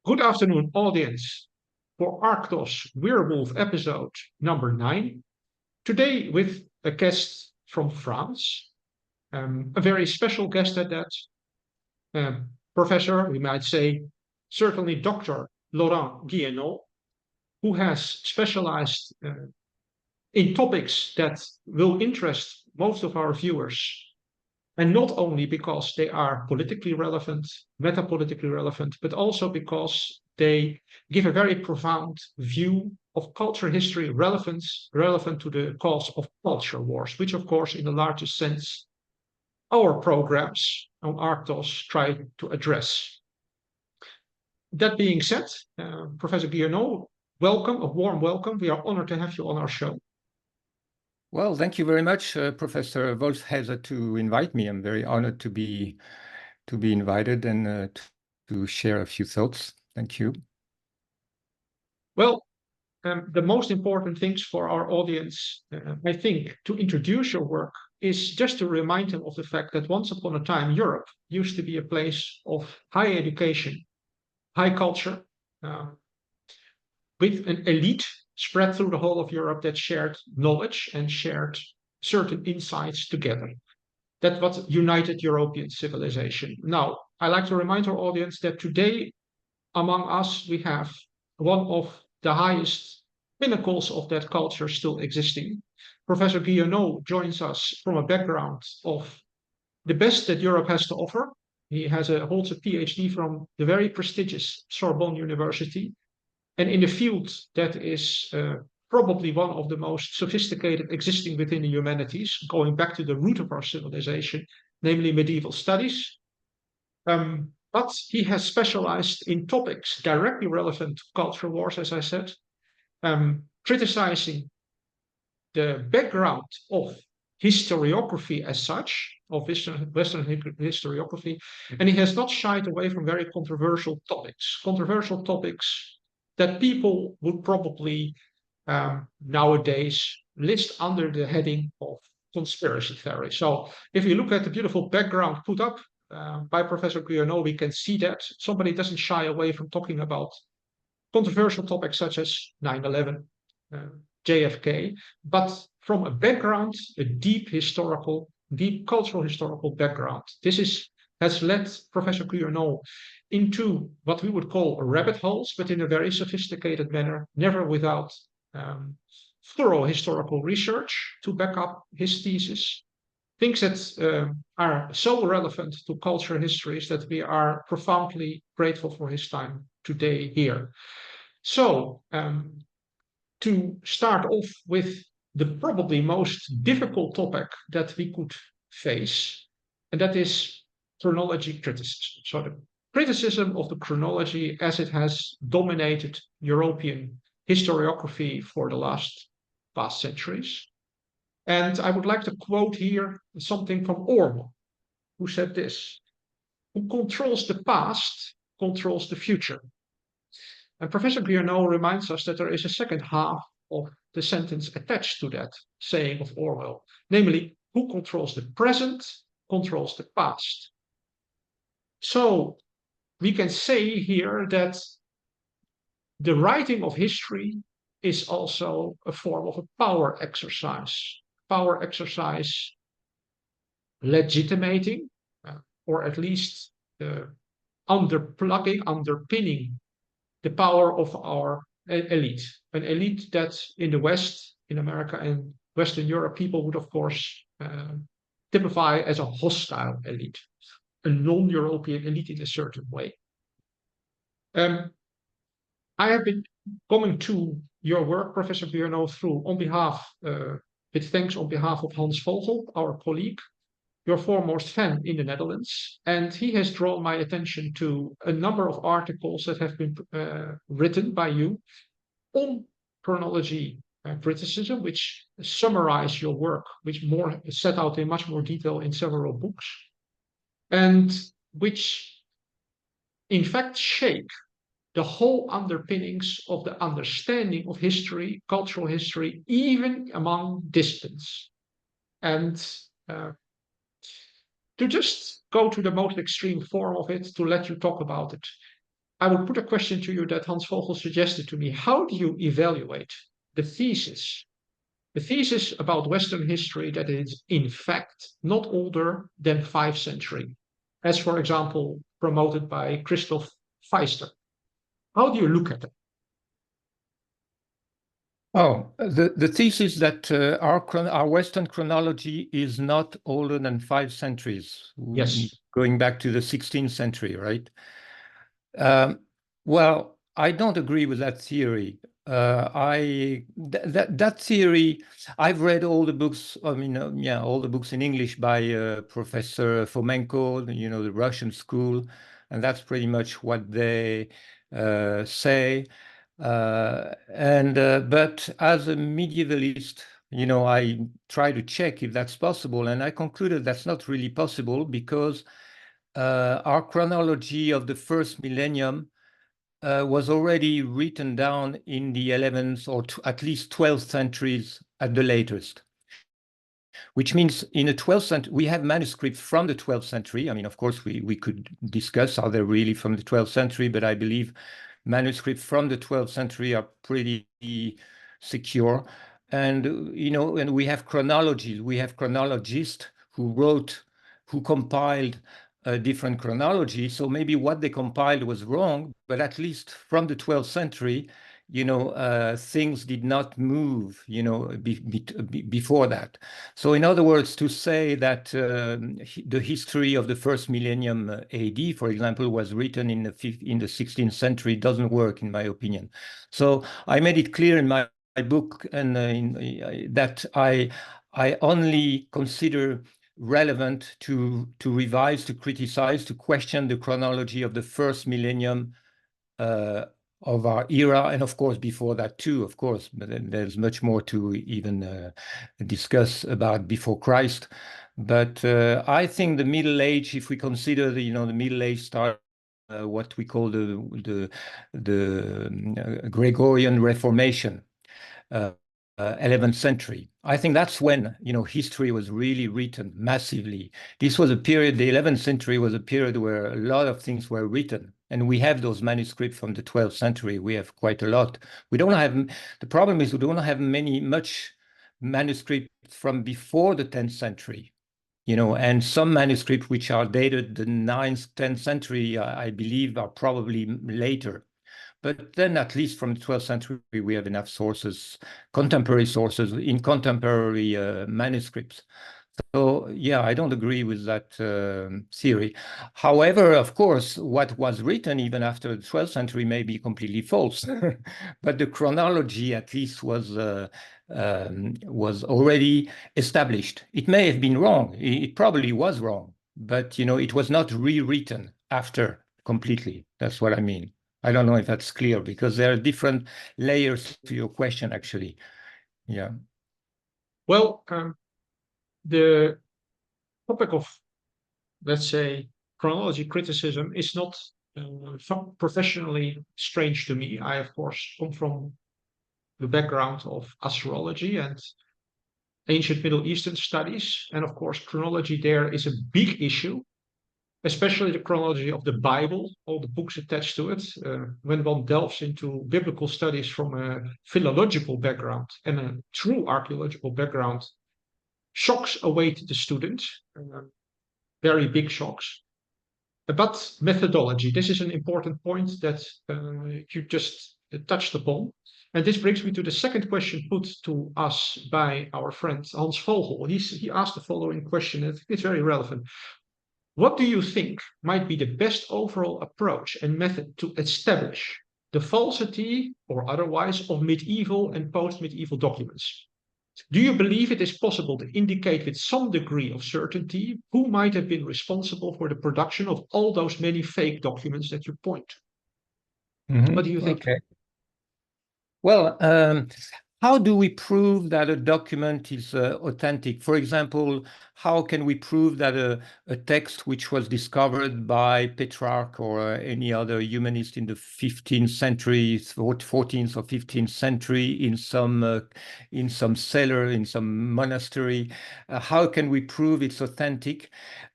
Good afternoon, audience, for Arctos Werewolf episode number 9. Today with a guest from France, a very special guest at that, Professor, we might say, certainly Dr. Laurent Guyénot, who has specialized in topics that will interest most of our viewers, and not only because they are politically relevant, metapolitically relevant, but also because they give a very profound view of culture history relevant to the cause of culture wars, which of course, in the largest sense, our programs on Arctos try to address. That being said, Professor Guyenot, welcome, a warm welcome. We are honored to have you on our show. Well, thank you very much, Professor Wolfsheiser, to invite me. I'm very honored to be invited and to share a few thoughts. Thank you. Well, the most important things for our audience, I think, to introduce your work is just to remind them of the fact that once upon a time, Europe used to be a place of high education, high culture, with an elite spread through the whole of Europe that shared knowledge and shared certain insights together. That's what united European civilization. Now, I like to remind our audience that today, among us, we have one of the highest pinnacles of that culture still existing. Professor Guyenot joins us from a background of the best that Europe has to offer. He holds a PhD from the very prestigious Sorbonne University, and in a field that is probably one of the most sophisticated existing within the humanities, going back to the root of our civilization, namely medieval studies. But he has specialized in topics directly relevant to cultural wars, as I said, criticizing the background of historiography as such, of Western historiography, and he has not shied away from very controversial topics that people would probably nowadays list under the heading of conspiracy theory. So if you look at the beautiful background put up by Professor Guyenot, we can see that somebody doesn't shy away from talking about controversial topics such as 9/11, JFK, but from a background, a deep cultural historical background. This has led Professor Guyenot into what we would call rabbit holes, but in a very sophisticated manner, never without thorough historical research to back up his thesis. Things that are so relevant to cultural histories that we are profoundly grateful for his time today here. So, to start off with the probably most difficult topic that we could face, and that is chronology criticism. So the criticism of the chronology as it has dominated European historiography for the past centuries. And I would like to quote here something from Orwell, who said this: "Who controls the past controls the future." And Professor Guyenot reminds us that there is a second half of the sentence attached to that saying of Orwell, namely, who controls the present controls the past. So we can say here that the writing of history is also a form of a power exercise legitimating, or at least underpinning the power of our elite, an elite that in the West, in America and Western Europe, people would of course typify as a hostile elite, a non-European elite in a certain way. I have been coming to your work, Professor Guyenot, with thanks on behalf of Hans Vogel, our colleague, your foremost fan in the Netherlands, and he has drawn my attention to a number of articles that have been written by you on chronology criticism, which summarize your work, which set out in much more detail in several books, and which in fact shape the whole underpinnings of the understanding of history, cultural history, even among dissidents. And To just go to the most extreme form of it, to let you talk about it, I would put a question to you that Hans Vogel suggested to me. How do you evaluate the thesis? The thesis about Western history that is, in fact, not older than 5th century, as, for example, promoted by Christoph Feister. How do you look at it? Oh, the thesis that our Western chronology is not older than 5 centuries, Yes. going back to the 16th century, right? Well, I don't agree with that theory. That theory, I've read all the books. I mean, all the books in English by Professor Fomenko, the Russian school, and that's pretty much what they say. But as a medievalist, I try to check if that's possible, and I concluded that's not really possible because our chronology of the first millennium was already written down in the 11th or at least 12th centuries at the latest. Which means in the 12th century, we have manuscripts from the 12th century. I mean, of course, we could discuss are they really from the 12th century, but I believe manuscripts from the 12th century are pretty secure. And, and we have chronologies. We have chronologists who compiled a different chronology. So maybe what they compiled was wrong, but at least from the 12th century, things did not move, before that. So in other words, to say that the history of the first millennium AD, for example, was written in the 16th century doesn't work, in my opinion. So I made it clear in my book and that I only consider relevant to revise, to criticize, to question the chronology of the first millennium of our era, and of course before that too, of course, but there's much more to even discuss about before Christ. But I think the Middle Age, if we consider the Middle Age start what we call the Gregorian Reformation, 11th century. I think that's when history was really written massively. This was a period, the 11th century was a period where a lot of things were written, and we have those manuscripts from the 12th century. We have quite a lot. We don't have, the problem is we don't have much manuscript from before the 10th century, and some manuscripts which are dated the 9th, 10th century, I believe, are probably later. But then at least from the 12th century, we have enough sources, contemporary sources in contemporary manuscripts. So yeah, I don't agree with that theory. However, of course, what was written even after the 12th century may be completely false. But the chronology at least was already established. It may have been wrong. It probably was wrong. But, it was not rewritten after completely. That's what I mean. I don't know if that's clear because there are different layers to your question, actually. Yeah. Well, the topic of, let's say, chronology criticism is not professionally strange to me. I, of course, come from the background of astrology and ancient Middle Eastern studies. And of course, chronology there is a big issue, especially the chronology of the Bible, all the books attached to it. When one delves into biblical studies from a philological background and a true archaeological background, shocks await the student, very big shocks. But methodology, this is an important point that you just touched upon. And this brings me to the second question put to us by our friend Hans Vogel. He asked the following question, and it's very relevant. What do you think might be the best overall approach and method to establish the falsity or otherwise of medieval and post-medieval documents? Do you believe it is possible to indicate with some degree of certainty who might have been responsible for the production of all those many fake documents that you point to? What do you think? Okay. Well, how do we prove that a document is authentic? For example, how can we prove that a text which was discovered by Petrarch or any other humanist in the 15th century, 14th or 15th century in some cellar, in some monastery, how can we prove it's authentic?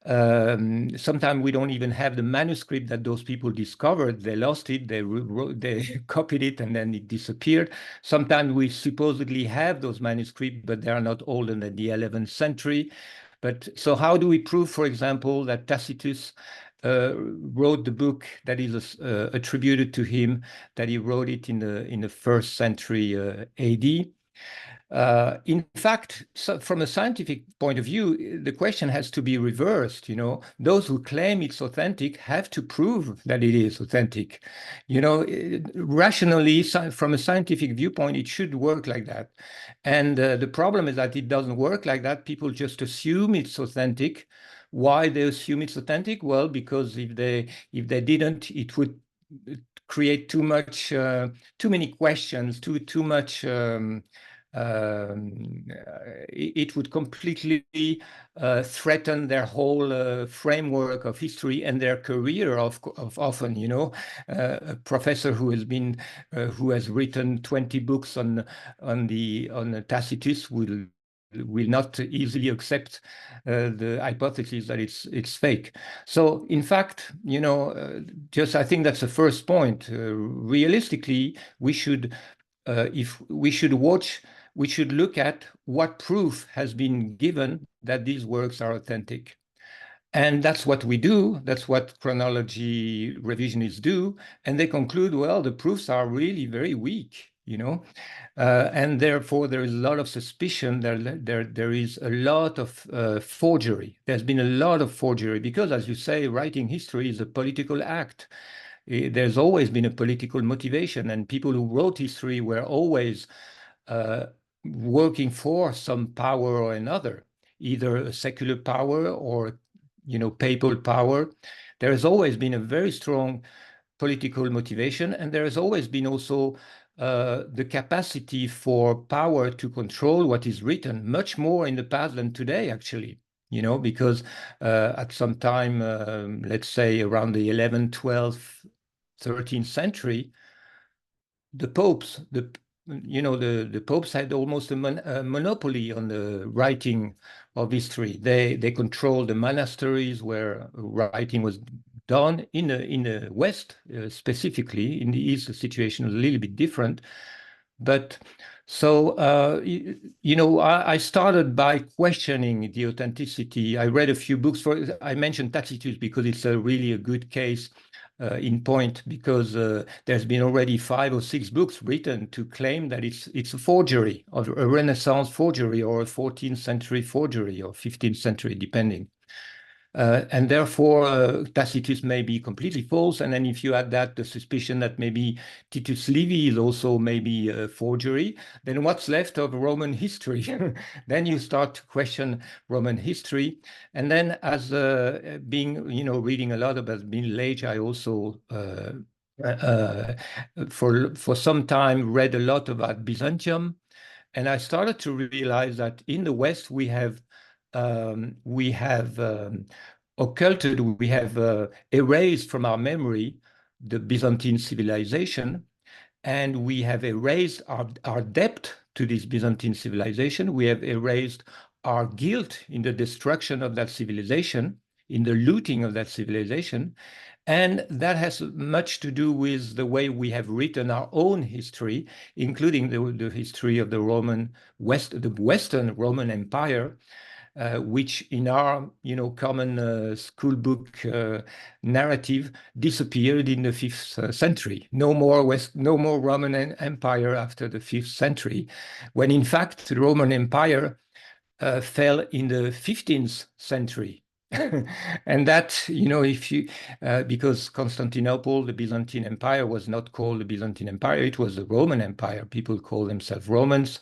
Sometimes we don't even have the manuscript that those people discovered. They lost it, they copied it, and then it disappeared. Sometimes we supposedly have those manuscripts, but they are not older than the 11th century. But so how do we prove, for example, that Tacitus wrote the book that is attributed to him, that he wrote it in the first century AD? In fact, so from a scientific point of view, the question has to be reversed. You know, those who claim it's authentic have to prove that it is authentic. You know, rationally, from a scientific viewpoint, it should work like that. And the problem is that it doesn't work like that. People just assume it's authentic. Why they assume it's authentic? Well, because if they didn't, it would create too many questions, too much. It would completely threaten their whole framework of history and their career of often, you know, a professor who has written 20 books on Tacitus will not easily accept the hypothesis that it's fake. So in fact, you know, just I think that's the first point. Realistically, we should look at what proof has been given that these works are authentic. And that's what we do. That's what chronology revisionists do. And they conclude, well, the proofs are really very weak, you know, and therefore there is a lot of suspicion. There is a lot of forgery. There's been a lot of forgery because, as you say, writing history is a political act. There's always been a political motivation, and people who wrote history were always working for some power or another, either a secular power or, you know, papal power. There has always been a very strong political motivation, and there has always been also the capacity for power to control what is written, much more in the past than today, actually. You know, because at some time, let's say around the 11th, 12th, 13th century, the popes, the popes had almost a monopoly on the writing of history. They controlled the monasteries where writing was done. In the West, specifically. In the East, the situation was a little bit different. But so, I started by questioning the authenticity. I read a few books. I mentioned Tacitus because it's really a good case in point, because there's been already 5 or 6 books written to claim that it's a forgery, of a Renaissance forgery or a 14th century forgery or 15th century, depending. And therefore, Tacitus may be completely false. And then if you add that, the suspicion that maybe Titus Livy is also maybe a forgery, then what's left of Roman history? Then you start to question Roman history. And then as reading a lot about Middle Age, I also for some time read a lot about Byzantium. And I started to realize that in the West, we have occulted, we have erased from our memory the Byzantine civilization, and we have erased our debt to this Byzantine civilization. We have erased our guilt in the destruction of that civilization, in the looting of that civilization. And that has much to do with the way we have written our own history, including the history of the Western Roman Empire, which in our common school book narrative disappeared in the 5th century. No more Roman Empire after the 5th century, when in fact the Roman Empire fell in the 15th century. And that, because Constantinople, the Byzantine Empire, was not called the Byzantine Empire, it was the Roman Empire. People call themselves Romans.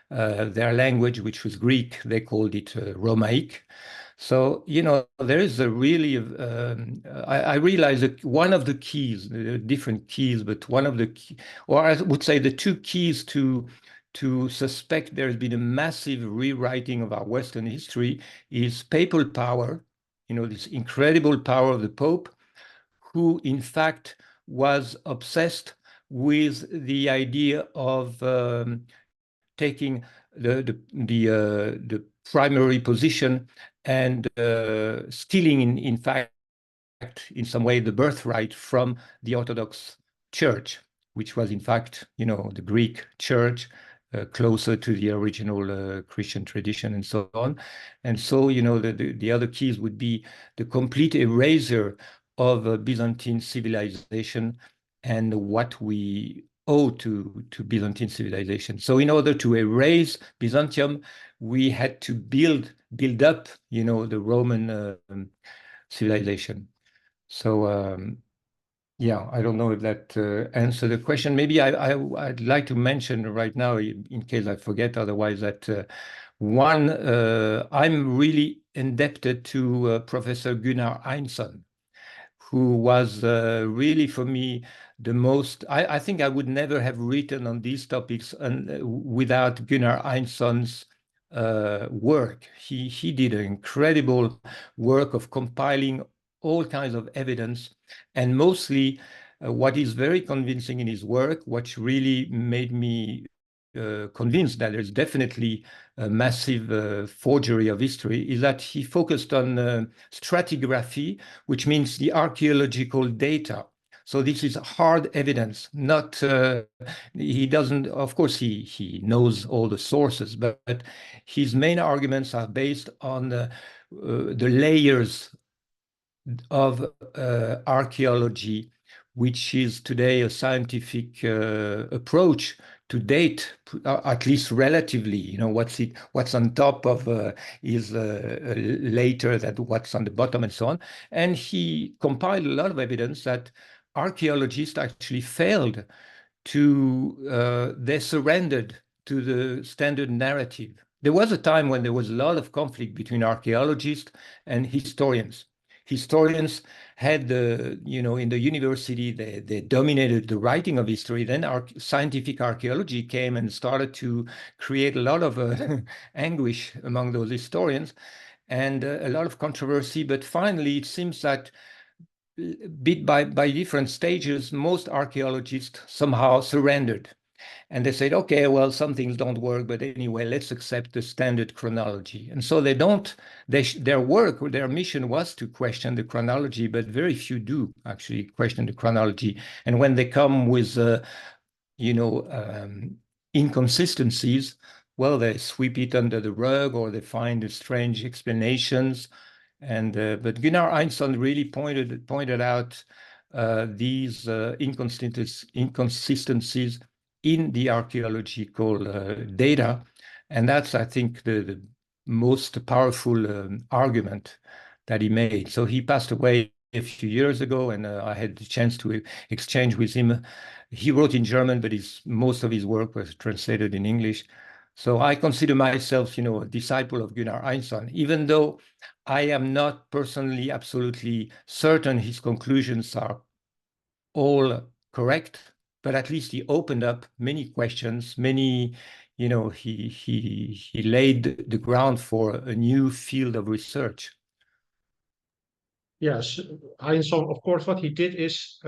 Their language, which was Greek, they called it Romaic. So, there is a really, I realize that one of the keys, different keys, but one of the or I would say the 2 keys to to suspect there's been a massive rewriting of our Western history is papal power, this incredible power of the Pope, who in fact was obsessed with the idea of taking the primary position and stealing, in fact, in some way, the birthright from the Orthodox Church, which was in fact, the Greek Church, closer to the original Christian tradition and so on. And so, the other keys would be the complete erasure of Byzantine civilization and what we owe to Byzantine civilization. So in order to erase Byzantium, we had to build up, the Roman civilization. So yeah, I don't know if that answered the question. Maybe I'd like to mention right now, in case I forget otherwise, that I'm really indebted to Professor Gunnar Einson, who was really, for me, the most. I think I would never have written on these topics without Gunnar Einson's work. He did an incredible work of compiling all kinds of evidence, and mostly what is very convincing in his work, what really made me convinced that there's definitely a massive forgery of history, is that he focused on stratigraphy, which means the archaeological data. So this is hard evidence, not, he doesn't, of course, he knows all the sources, but his main arguments are based on the layers of archaeology, which is today a scientific approach to date, at least relatively. What's on top of is later than what's on the bottom, and so on. And he compiled a lot of evidence that archaeologists actually failed to, they surrendered to the standard narrative. There was a time when there was a lot of conflict between archaeologists and historians. Historians had in the university, they dominated the writing of history. Then scientific archaeology came and started to create a lot of anguish among those historians and a lot of controversy. But finally, it seems that bit by different stages, most archaeologists somehow surrendered. And they said, okay, well, some things don't work, but anyway, let's accept the standard chronology. And so their work, their mission was to question the chronology, but very few do actually question the chronology. And when they come with, inconsistencies, well, they sweep it under the rug or they find strange explanations. And but Gunnar Einson really pointed out these inconsistencies in the archaeological data. And that's, I think, the most powerful argument that he made. So he passed away a few years ago, and I had the chance to exchange with him. He wrote in German, but most of his work was translated in English. So I consider myself, a disciple of Gunnar Einson, even though I am not personally absolutely certain his conclusions are all correct, but at least he opened up many questions, he laid the ground for a new field of research. Yes, Einstein, of course, what he did is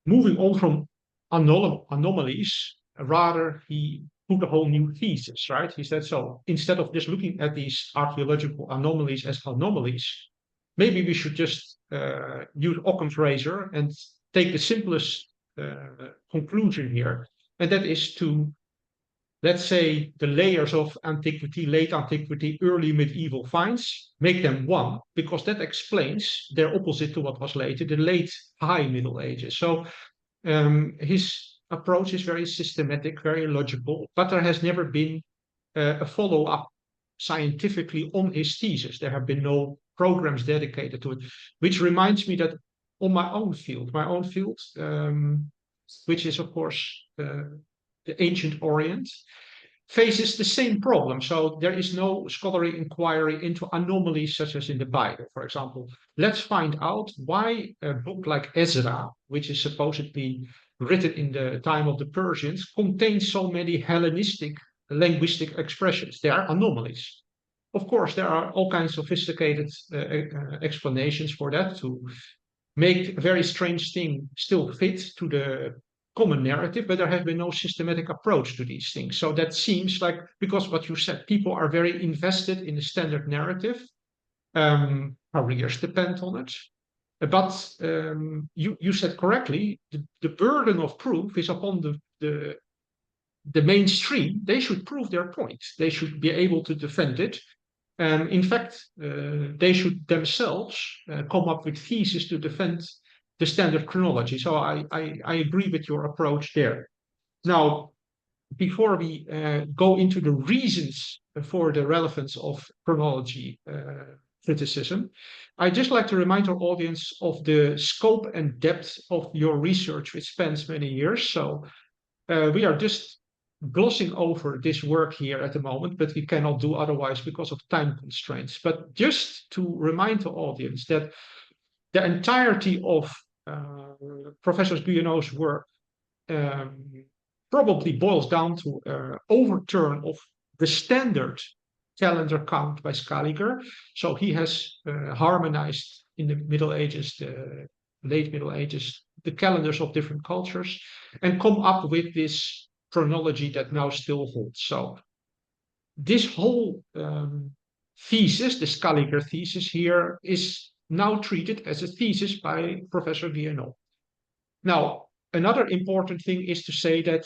moving on from anomalies, rather he put a whole new thesis, right? He said, so instead of just looking at these archaeological anomalies as anomalies, maybe we should just use Occam's razor and take the simplest conclusion here. And that is to, let's say, the layers of antiquity, late antiquity, early medieval finds, make them one, because that explains their opposite to what was later, the late high Middle Ages. So his approach is very systematic, very logical, but there has never been a follow-up scientifically on his thesis. There have been no programs dedicated to it, which reminds me that on my own field, which is, of course, the ancient Orient, faces the same problem. So there is no scholarly inquiry into anomalies such as in the Bible, for example. Let's find out why a book like Ezra, which is supposedly written in the time of the Persians, contain so many Hellenistic linguistic expressions. They are anomalies. Of course, there are all kinds of sophisticated explanations for that to make a very strange thing still fit to the common narrative, but there has been no systematic approach to these things. So that seems like, because what you said, people are very invested in the standard narrative. Our readers depend on it. But you said correctly, the burden of proof is upon the mainstream. They should prove their point. They should be able to defend it. In fact, they should themselves come up with theses to defend the standard chronology. So I agree with your approach there. Now, before we go into the reasons for the relevance of chronology criticism, I'd just like to remind our audience of the scope and depth of your research, which spans many years. So we are just glossing over this work here at the moment, but we cannot do otherwise because of time constraints. But just to remind the audience that the entirety of Professor Guyenot's work probably boils down to overturn of the standard calendar count by Scaliger. So he has harmonized in the Middle Ages, the late Middle Ages, the calendars of different cultures, and come up with this chronology that now still holds. So this whole thesis, the Scaliger thesis here, is now treated as a thesis by Professor Guyenot. Now, another important thing is to say that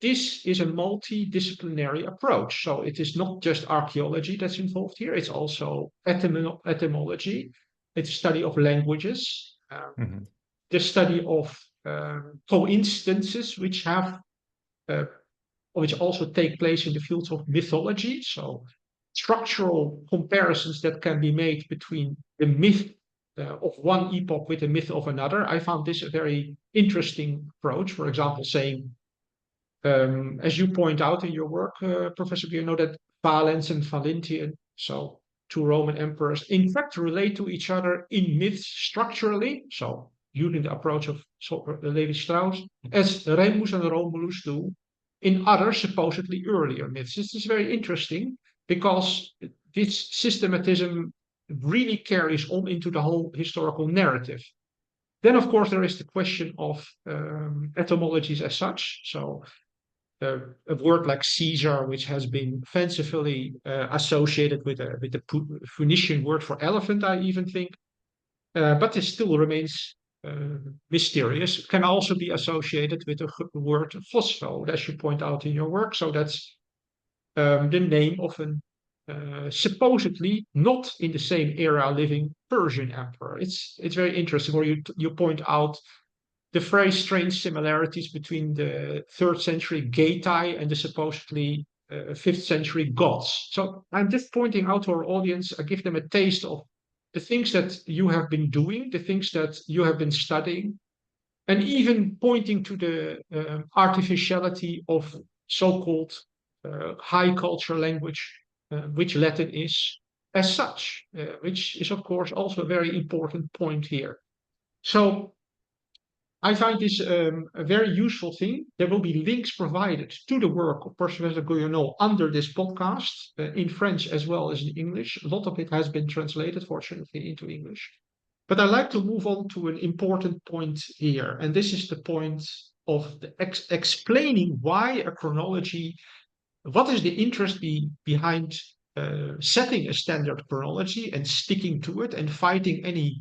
this is a multidisciplinary approach. So it is not just archaeology that's involved here, it's also etymology, it's study of languages, the study of coincidences which have which also take place in the fields of mythology. So structural comparisons that can be made between the myth of one epoch with the myth of another. I found this a very interesting approach. For example, saying, as you point out in your work, Professor Guyenot, that Valens and Valentinian, so two Roman emperors, in fact relate to each other in myths structurally. So using the approach of Levi-Strauss, as Remus and Romulus do in other supposedly earlier myths. This is very interesting because this systematism really carries on into the whole historical narrative. Then, of course, there is the question of etymologies as such. So a word like Caesar, which has been fancifully associated with the Phoenician word for elephant, I even think, but it still remains mysterious, can also be associated with the word phospho, as you point out in your work. So that's the name of an supposedly not in the same era living Persian emperor. It's very interesting where you point out the very strange similarities between the 3rd century Getae and the supposedly 5th century Goths. So I'm just pointing out to our audience, I give them a taste of the things that you have been doing, the things that you have been studying, and even pointing to the artificiality of so-called high culture language, which Latin is as such, which is, of course, also a very important point here. So I find this a very useful thing. There will be links provided to the work of Professor Guyenot under this podcast, in French as well as in English. A lot of it has been translated, fortunately, into English. But I'd like to move on to an important point here, and this is the point of the explaining why a chronology, what is the interest behind setting a standard chronology and sticking to it and fighting any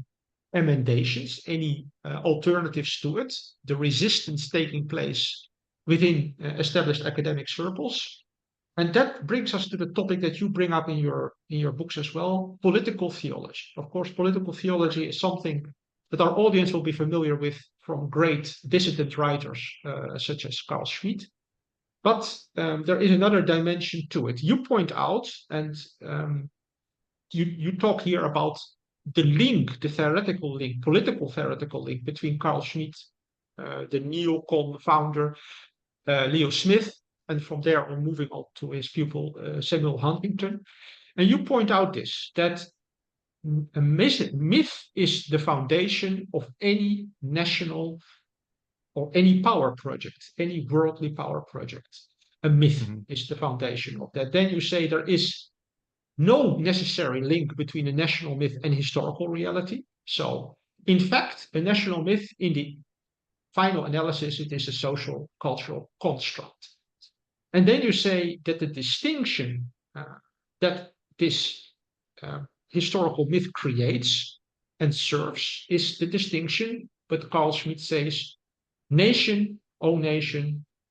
emendations, any alternatives to it, the resistance taking place within established academic circles. And that brings us to the topic that you bring up in your books as well, political theology. Of course, political theology is something that our audience will be familiar with from great dissident writers such as Carl Schmitt. But there is another dimension to it. You point out, and you talk here about the link, the theoretical link, political theoretical link between Carl Schmitt, the neocon founder, Leo Smith, and from there on moving on to his pupil, Samuel Huntington. And you point out this, that a myth is the foundation of any national or any power project, any worldly power project. A myth Mhm. is the foundation of that. Then you say there is no necessary link between a national myth and historical reality. So, in fact, a national myth, in the final analysis, it is a social cultural construct. And then you say that the distinction that this historical myth creates and serves is the distinction, but Carl Schmitt says nation, own nation,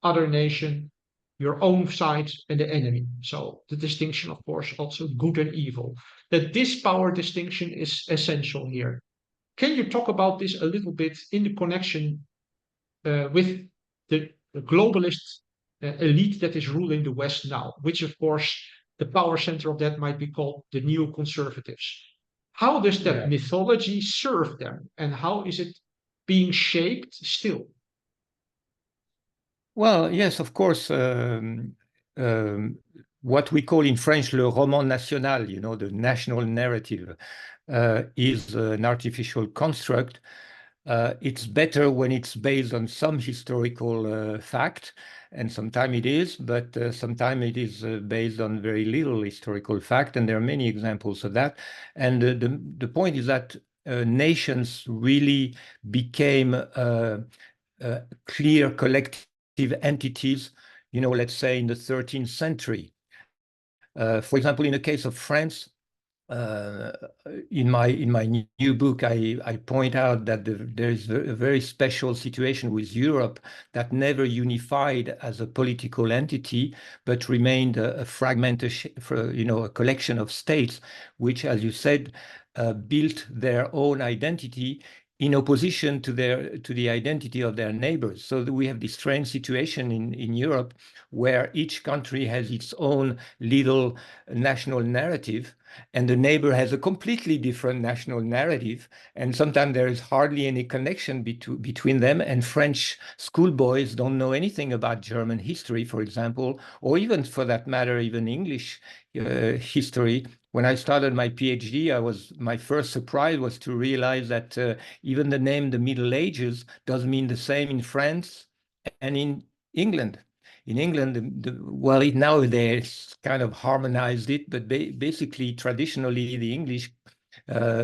other nation, your own side, and the enemy. So the distinction, of course, also good and evil. That this power distinction is essential here. Can you talk about this a little bit in the connection with the globalist elite that is ruling the West now, which, of course, the power center of that might be called the neoconservatives? How does that Yeah. mythology serve them, and how is it being shaped still? Well, yes, of course. What we call in French le roman national, the national narrative, is an artificial construct. It's better when it's based on some historical fact, and sometimes it is, but sometimes it is based on very little historical fact, and there are many examples of that. And the point is that nations really became clear collective entities, let's say in the 13th century. For example, in the case of France, in my new book, I point out that there is a very special situation with Europe that never unified as a political entity, but remained a fragmented, a collection of states, which, as you said, built their own identity in opposition to the identity of their neighbors. So we have this strange situation in Europe where each country has its own little national narrative, and the neighbor has a completely different national narrative, and sometimes there is hardly any connection between them. And French schoolboys don't know anything about German history, for example, or even, for that matter, even English history. When I started my PhD, my first surprise was to realize that even the name the Middle Ages does mean the same in France and in England. In England, now they kind of harmonized it, but basically, traditionally, the English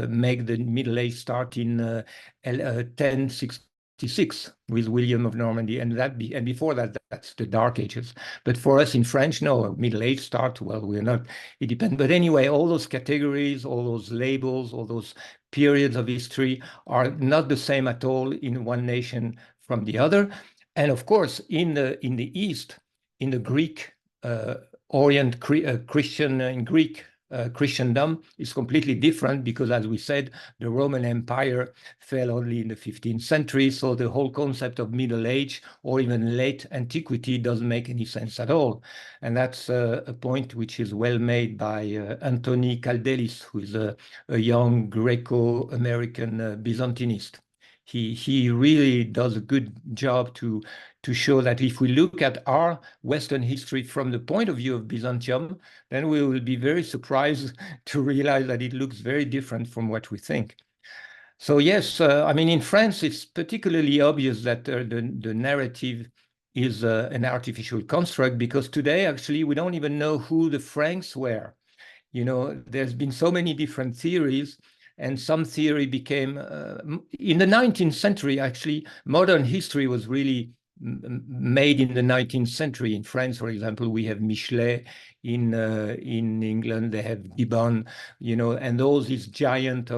make the Middle Age start in 1066 with William of Normandy, and before that, that's the Dark Ages. But for us in French, no, Middle Age start. Well, we're not independent. But anyway, all those categories, all those labels, all those periods of history are not the same at all in one nation from the other. And of course, in the East, in the Greek Orient, Christian and Greek Christendom is completely different, because, as we said, the Roman Empire fell only in the 15th century. So the whole concept of Middle Age or even late antiquity doesn't make any sense at all. And that's a point which is well made by Anthony Kaldelis, who is a young Greco-American Byzantinist. He really does a good job to show that if we look at our Western history from the point of view of Byzantium, then we will be very surprised to realize that it looks very different from what we think. So yes, in France, it's particularly obvious that the narrative is an artificial construct, because today, actually, we don't even know who the Franks were. There's been so many different theories, and some theory became, in the 19th century, actually, modern history was really made in the 19th century. In France, for example, we have Michelet. In England, they have Gibbon, and these giant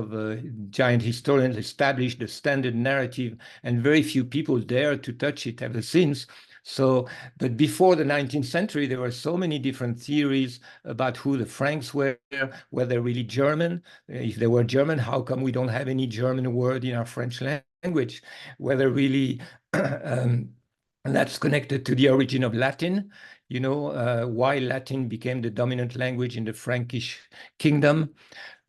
historians established the standard narrative, and very few people dare to touch it ever since. So, but before the 19th century, there were so many different theories about who the Franks were they're really German. If they were German, how come we don't have any German word in our French language? Whether really that's connected to the origin of Latin, why Latin became the dominant language in the Frankish kingdom.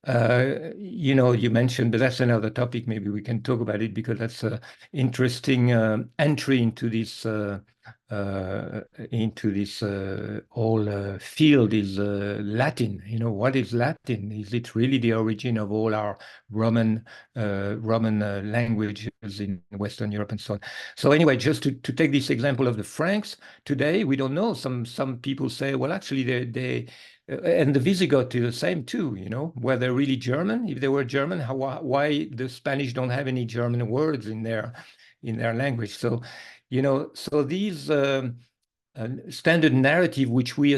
You mentioned, but that's another topic. Maybe we can talk about it because that's an interesting entry into this whole field is Latin. What is Latin? Is it really the origin of all our Roman languages in Western Europe and so on? So anyway, just to take this example of the Franks, today we don't know. Some people say, well, actually they and the Visigoth is the same too, were they really German? If they were German, why the Spanish don't have any German words in their language? So, so these standard narrative, which we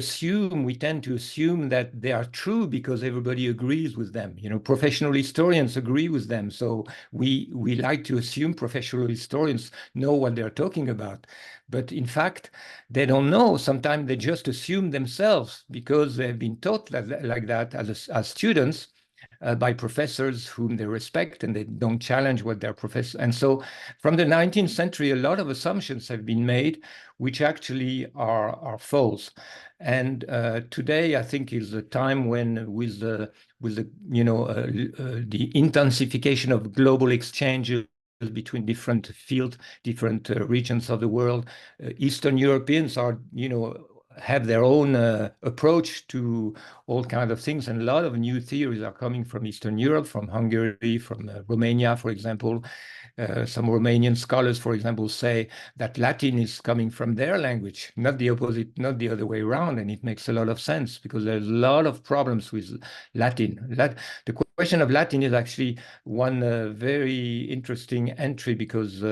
tend to assume that they are true because everybody agrees with them. Professional historians agree with them. So we like to assume professional historians know what they're talking about. But in fact, they don't know. Sometimes they just assume themselves because they've been taught like that as students by professors whom they respect, and they don't challenge what their professors. And so from the 19th century, a lot of assumptions have been made which actually are false. And today, I think, is a time when, with the intensification of global exchanges between different fields, different regions of the world, Eastern Europeans are, have their own approach to all kinds of things, and a lot of new theories are coming from Eastern Europe, from Hungary, from Romania, for example. Some Romanian scholars, for example, say that Latin is coming from their language, not the opposite, not the other way around, and it makes a lot of sense because there's a lot of problems with Latin. The question of Latin is actually one very interesting entry because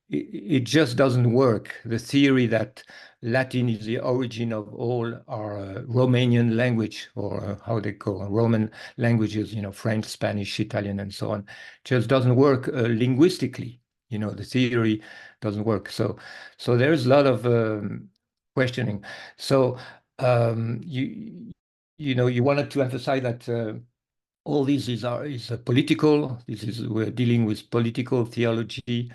it just doesn't work. The theory that Latin is the origin of all our Romanian language, or how they call Roman languages, French, Spanish, Italian, and so on, just doesn't work linguistically. The theory doesn't work. So there's a lot of questioning. So you wanted to emphasize that all this is political. We're dealing with political theology.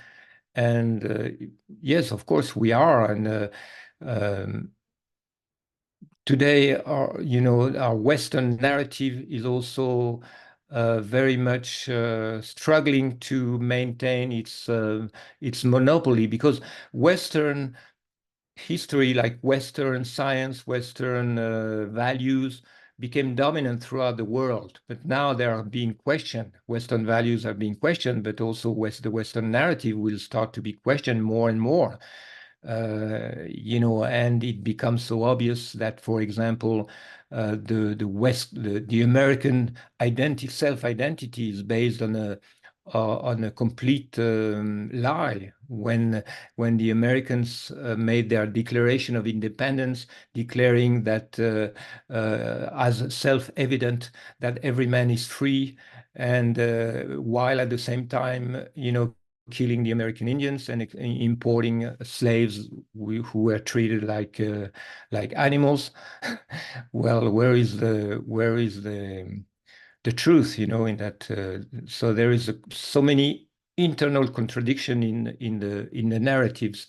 And yes, of course we are. And today, our Western narrative is also very much struggling to maintain its monopoly, because Western history, like Western science, Western values, became dominant throughout the world. But now they are being questioned. Western values are being questioned, but also the Western narrative will start to be questioned more and more. And it becomes so obvious that, for example, the American self-identity is based on a complete lie. When the Americans made their Declaration of Independence, declaring that as self-evident that every man is free, and while at the same time, killing the American Indians and importing slaves who were treated like animals. Well, where is the truth, in that? So there is so many internal contradiction in the narratives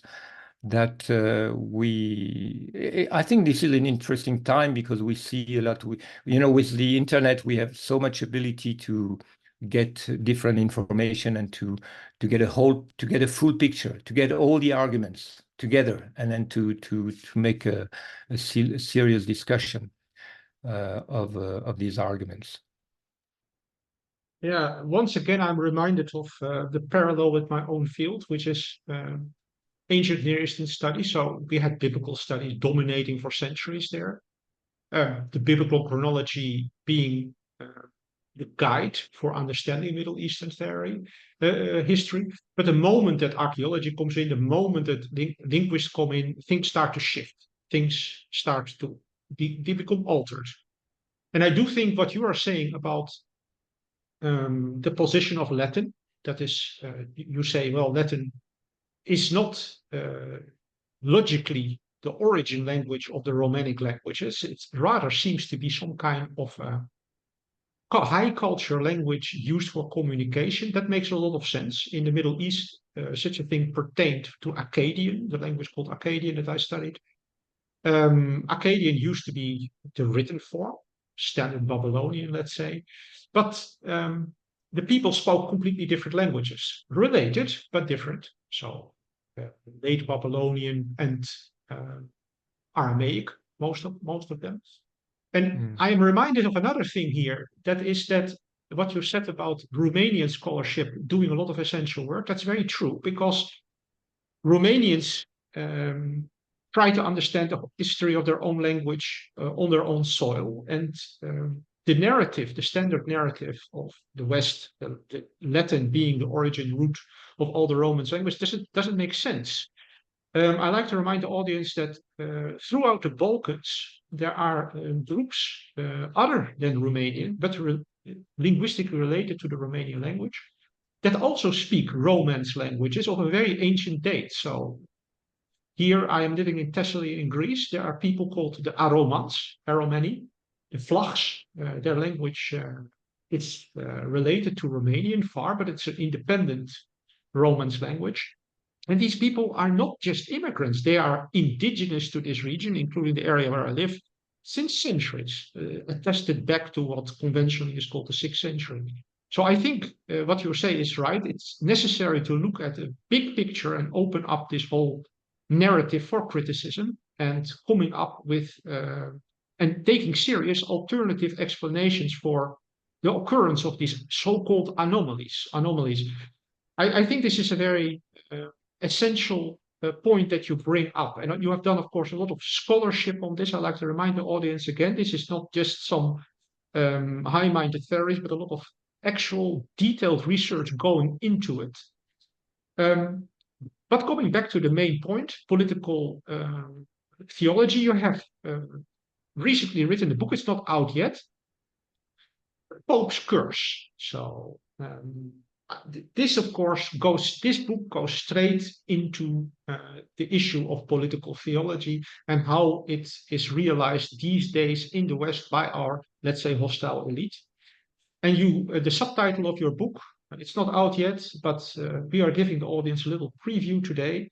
that I think this is an interesting time, because we see a lot. With the internet, we have so much ability to get different information and to get a full picture, to get all the arguments together, and then to make a serious discussion of these arguments. Yeah, once again, I'm reminded of the parallel with my own field, which is ancient Near Eastern studies. So we had biblical studies dominating for centuries there. The biblical chronology being the guide for understanding Middle Eastern history. But the moment that archaeology comes in, the moment that linguists come in, things start to shift. Things start to become altered. And I do think what you are saying about the position of Latin, that is, you say, well, Latin is not logically the origin language of the Romanic languages. It rather seems to be some kind of high culture language used for communication. That makes a lot of sense. In the Middle East, such a thing pertained to Akkadian, the language called Akkadian that I studied. Akkadian used to be the written form. Standard Babylonian, let's say. But the people spoke completely different languages, related but different. So late Babylonian and Aramaic, most of them. And I am reminded of another thing here, that is that what you said about Romanian scholarship doing a lot of essential work, that's very true, because Romanians try to understand the history of their own language on their own soil. And the narrative, the standard narrative of the West, the Latin being the origin root of all the Roman language, doesn't make sense. I like to remind the audience that throughout the Balkans, there are groups other than Romanian, but linguistically related to the Romanian language, that also speak Romance languages of a very ancient date. So here I am living in Thessaly in Greece. There are people called the Aromani, the Vlachs. Their language is related to Romanian far, but it's an independent Romance language. And these people are not just immigrants, they are indigenous to this region, including the area where I live, since centuries, attested back to what conventionally is called the 6th century. So I think what you say is right. It's necessary to look at the big picture and open up this whole narrative for criticism and coming up with and taking serious alternative explanations for the occurrence of these so-called anomalies. I think this is a very essential point that you bring up. And you have done, of course, a lot of scholarship on this. I'd like to remind the audience again, this is not just some high-minded theories, but a lot of actual detailed research going into it. But coming back to the main point, political theology, you have recently written a book, it's not out yet, Pope's Curse. So this, of course, this book goes straight into the issue of political theology and how it is realized these days in the West by our, let's say, hostile elite. And the subtitle of your book, it's not out yet, but we are giving the audience a little preview today,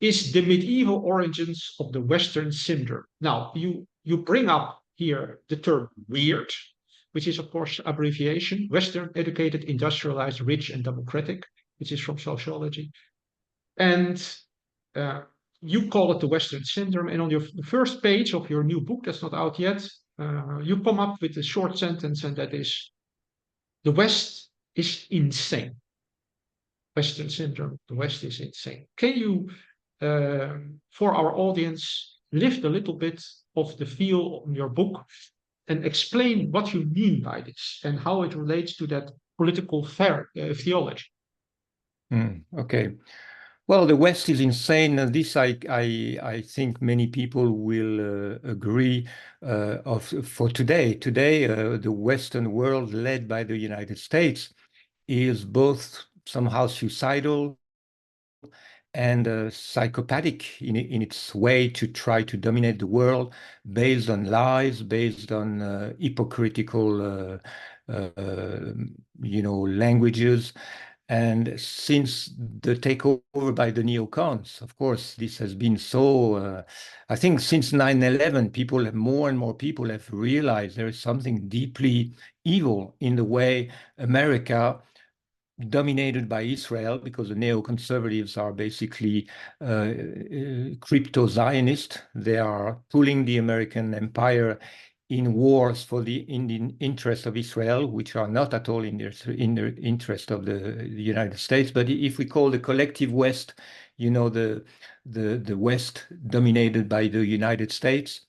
is The Medieval Origins of the Western Syndrome. Now, you bring up here the term weird, which is, of course, abbreviation, Western, educated, industrialized, rich, and democratic, which is from sociology. And you call it the Western Syndrome. And on the first page of your new book, that's not out yet, you come up with a short sentence, and that is, the West is insane. Western Syndrome, the West is insane. Can you, for our audience, lift a little bit of the feel on your book and explain what you mean by this and how it relates to that political theology? Okay. Well, the West is insane. This I think many people will agree for today. Today, the Western world, led by the United States, is both somehow suicidal and psychopathic in its way to try to dominate the world, based on lies, based on hypocritical, languages. And since the takeover by the neocons, of course, this has been so, I think since 9/11, more and more people have realized there is something deeply evil in the way America, dominated by Israel, because the neoconservatives are basically crypto-Zionist. They are pulling the American empire in wars in the interest of Israel, which are not at all in the interest of the United States. But if we call the collective West, the West dominated by the United States,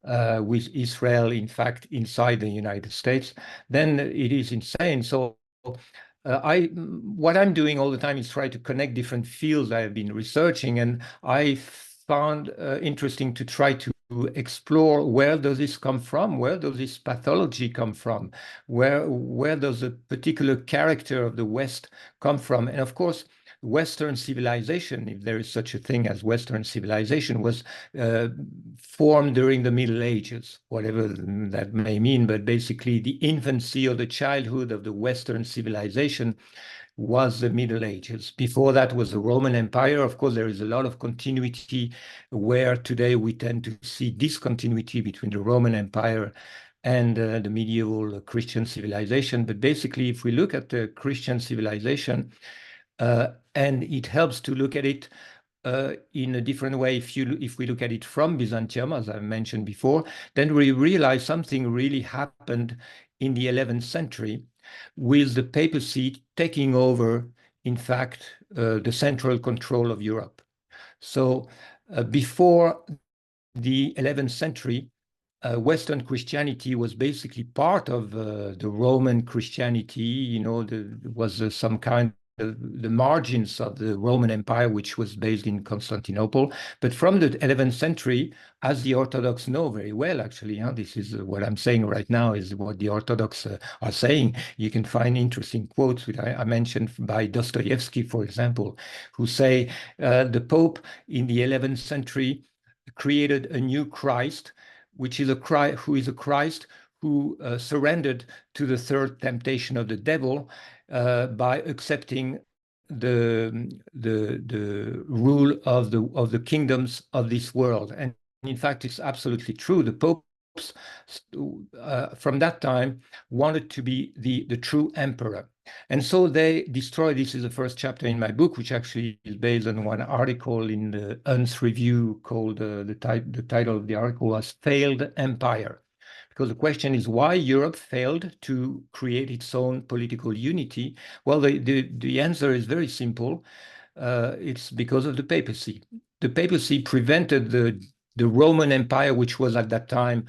with Israel, in fact, inside the United States, then it is insane. So what I'm doing all the time is try to connect different fields I have been researching, and I found interesting to try to explore, where does this come from? Where does this pathology come from? Where does a particular character of the West come from? And of course, Western civilization, if there is such a thing as Western civilization, was formed during the Middle Ages, whatever that may mean. But basically, the infancy or the childhood of the Western civilization was the Middle Ages. Before that was the Roman Empire. Of course, there is a lot of continuity, where today we tend to see discontinuity between the Roman Empire and the medieval Christian civilization. But basically, if we look at the Christian civilization, and it helps to look at it in a different way. If we look at it from Byzantium, as I mentioned before, then we realize something really happened in the 11th century with the papacy taking over, in fact, the central control of Europe. So before the 11th century, Western Christianity was basically part of the Roman Christianity. You know, there was some kind of the margins of the Roman Empire, which was based in Constantinople. But from the 11th century, as the Orthodox know very well, actually, this is what I'm saying right now is what the Orthodox are saying. You can find interesting quotes, which I mentioned by Dostoevsky, for example, who say the Pope in the 11th century created a new Christ, which is who is a Christ who surrendered to the third temptation of the devil by accepting the rule of the kingdoms of this world. And in fact, it's absolutely true. The popes from that time wanted to be the true emperor. And so they destroyed, this is the first chapter in my book, which actually is based on one article in the Unz Review called, the title of the article was Failed Empire. Because the question is why Europe failed to create its own political unity. Well, the answer is very simple. It's because of the papacy. The papacy prevented the Roman Empire, which was at that time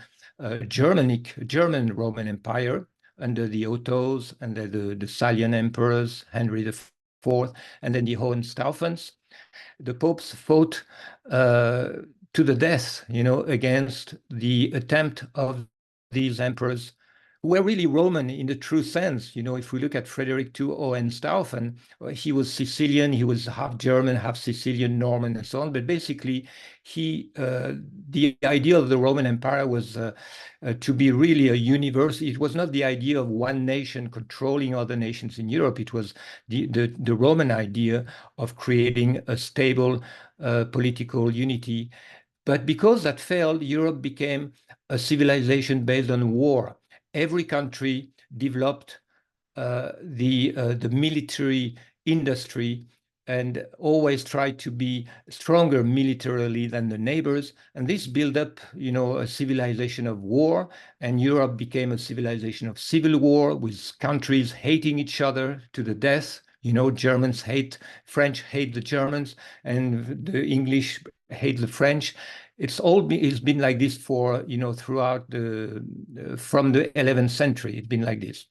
German Roman Empire, under the Ottos and the Salian emperors, Henry IV, and then the Hohenstaufens. The popes fought to the death, against the attempt of these emperors who were really Roman in the true sense. If we look at Frederick II Hohenstaufen, he was Sicilian, he was half German, half Sicilian, Norman, and so on. But basically, the idea of the Roman Empire was to be really a universe. It was not the idea of one nation controlling other nations in Europe. It was the Roman idea of creating a stable political unity. But because that failed, Europe became a civilization based on war. Every country developed the military industry and always tried to be stronger militarily than the neighbors. And this built up, a civilization of war. And Europe became a civilization of civil war, with countries hating each other to the death. French hate the Germans, and the English hate the French. It's been like this for, throughout from the 11th century, it's been like this.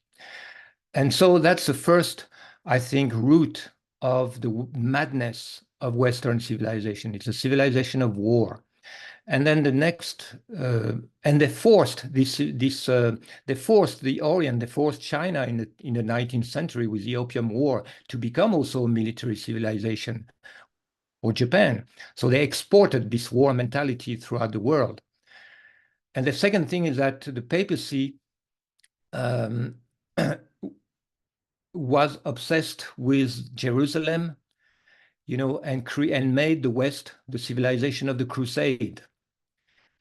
And so that's the first, I think, root of the madness of Western civilization. It's a civilization of war. And then the next, and they forced they forced the Orient, they forced China in the 19th century with the Opium War to become also a military civilization, or Japan. So they exported this war mentality throughout the world. And the second thing is that the papacy was obsessed with Jerusalem, and made the West the civilization of the crusade,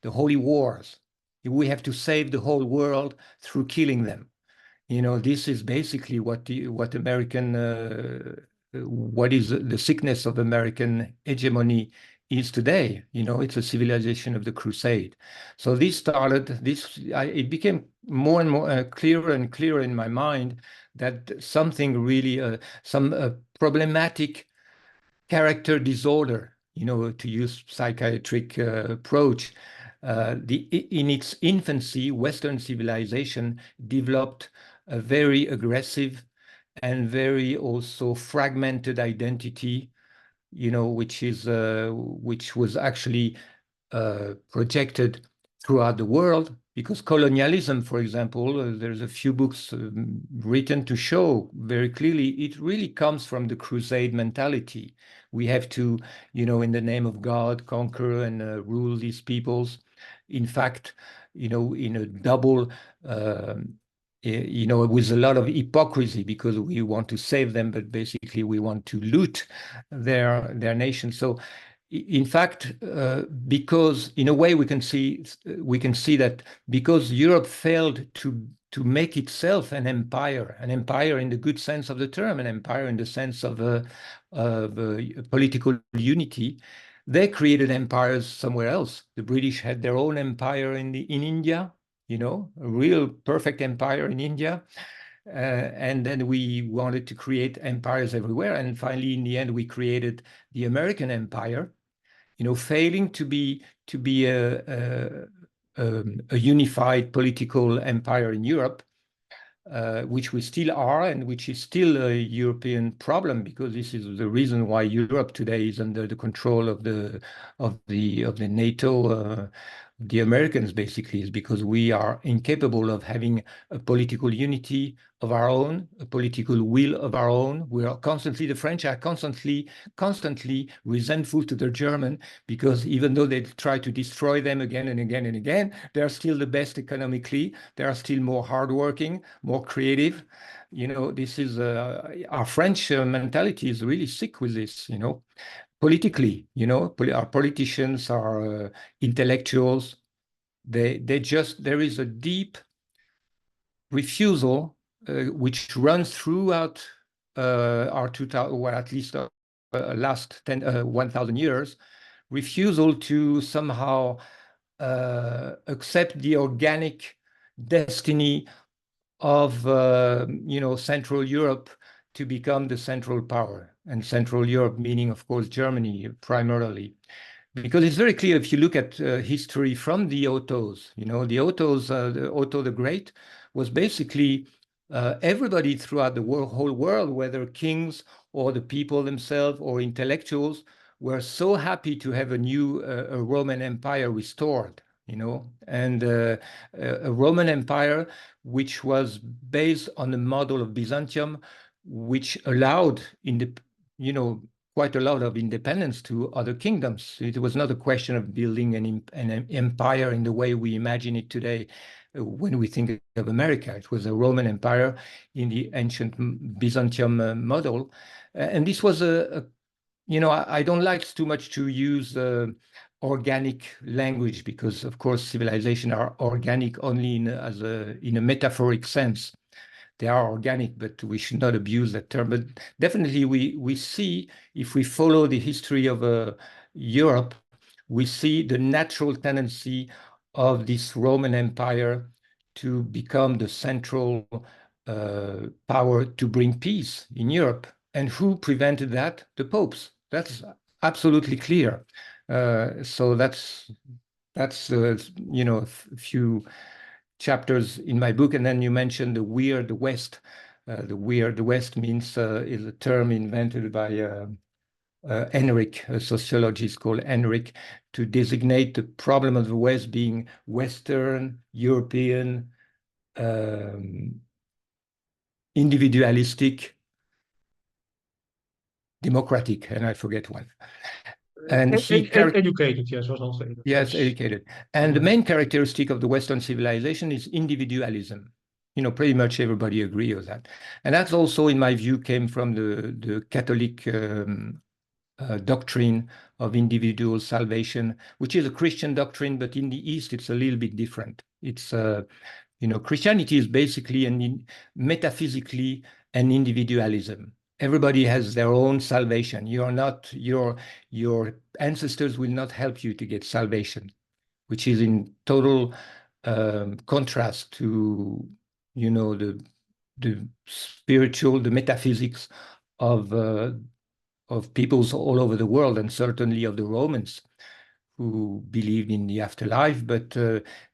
the holy wars. We have to save the whole world through killing them. This is basically what is the sickness of American hegemony is today. It's a civilization of the crusade. So it became more and more clearer and clearer in my mind that something really, some problematic character disorder, to use psychiatric approach. In its infancy, Western civilization developed a very aggressive and very also fragmented identity, which was actually projected throughout the world. Because colonialism, for example, there's a few books written to show very clearly it really comes from the crusade mentality. We have to, in the name of God, conquer and rule these peoples. In fact, in a double, with a lot of hypocrisy, because we want to save them, but basically we want to loot their nation. So in fact, because in a way we can see that because Europe failed to make itself an empire in the good sense of the term, an empire in the sense of political unity, they created empires somewhere else. The British had their own empire in India, you know, a real perfect empire in India. And then we wanted to create empires everywhere. And finally, in the end, we created the American empire, you know, failing to be a unified political empire in Europe, which we still are, and which is still a European problem, because this is the reason why Europe today is under the control of the NATO. The Americans, basically, is because we are incapable of having a political unity of our own, a political will of our own. We are constantly, the French are constantly resentful to the German, because even though they try to destroy them again and again and again, they are still the best economically. They are still more hardworking, more creative. You know, this is our French mentality is really sick with this, you know. Politically, you know, our politicians are intellectuals. There is a deep refusal which runs throughout our 2000, well, at least last 1,000 years, refusal to somehow accept the organic destiny of you know, Central Europe to become the central power, and Central Europe meaning, of course, Germany primarily. Because it's very clear if you look at history from the Ottos, you know, the Ottos, Otto the Great was basically everybody throughout the whole world, whether kings or the people themselves or intellectuals, were so happy to have a new a Roman Empire restored, you know, and a Roman Empire which was based on the model of Byzantium, which allowed you know, quite a lot of independence to other kingdoms. It was not a question of building an empire in the way we imagine it today when we think of America. It was a Roman Empire in the ancient Byzantium model. And this was you know, I don't like too much to use organic language, because of course civilization are organic only in a metaphoric sense. They are organic, but we should not abuse that term. But definitely we see, if we follow the history of Europe, we see the natural tendency of this Roman Empire to become the central power to bring peace in Europe. And who prevented that? The popes. That's absolutely clear. So that's you know, a few chapters in my book. And then you mentioned the Weird West. The Weird West means is a term invented by Henrik, a sociologist called Henrik, to designate the problem of the West being Western, European, individualistic, democratic, and I forget one. And educated, yes, was also yes, educated. And the main characteristic of the Western civilization is individualism. You know, pretty much everybody agree with that. And that's also, in my view, came from the Catholic doctrine of individual salvation, which is a Christian doctrine, but in the East, it's a little bit different. It's, you know, Christianity is basically metaphysically an individualism. Everybody has their own salvation. You're not, your ancestors will not help you to get salvation, which is in total contrast to, you know, the spiritual, the metaphysics of peoples all over the world, and certainly of the Romans, who believed in the afterlife, but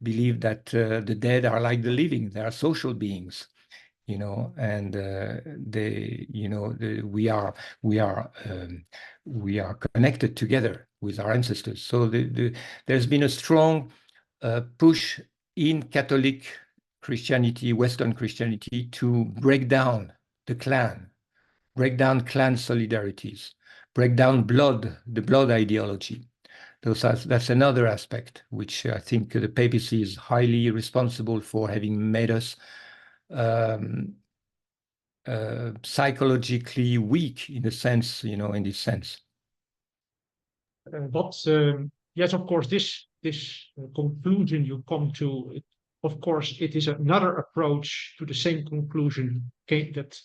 believed that the dead are like the living. They are social beings, you know, and they, you know, we are connected together with our ancestors. So there's been a strong push in Catholic Christianity, Western Christianity, to break down the clan, break down clan solidarities, break down the blood ideology. That's another aspect which I think the papacy is highly responsible for, having made us psychologically weak in a sense, you know, in this sense. Yes, of course, this conclusion you come to, of course, it is another approach to the same conclusion that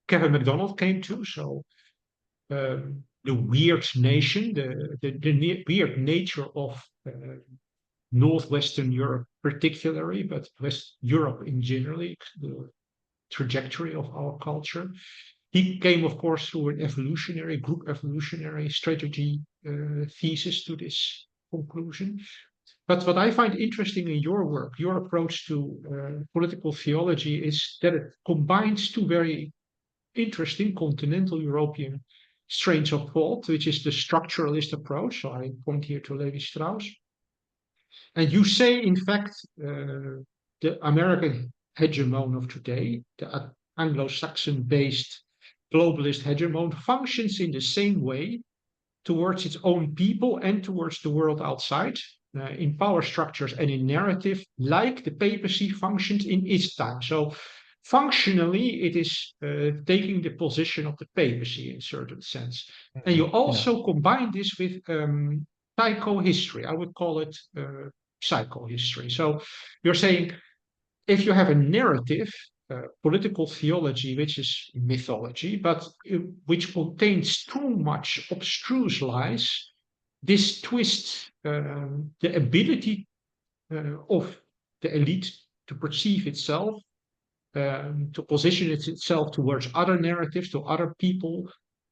Kevin MacDonald came to. So the weird nation, the weird nature of Northwestern Europe particularly, but West Europe in generally, the trajectory of our culture. He came, of course, through an group evolutionary strategy thesis to this conclusion. But what I find interesting in your work, your approach to political theology, is that it combines two very interesting continental European strains of thought, which is the structuralist approach. So I point here to Levi-Strauss. And you say, in fact, the American hegemon of today, the Anglo-Saxon-based globalist hegemon, functions in the same way towards its own people and towards the world outside, in power structures and in narrative, like the papacy functions in its time. So functionally, it is taking the position of the papacy in a certain sense. And you also combine this with psychohistory. I would call it psychohistory. So you're saying if you have a narrative, political theology, which is mythology, but which contains too much abstruse lies, this twists the ability of the elite to perceive itself, to position itself towards other narratives, to other people,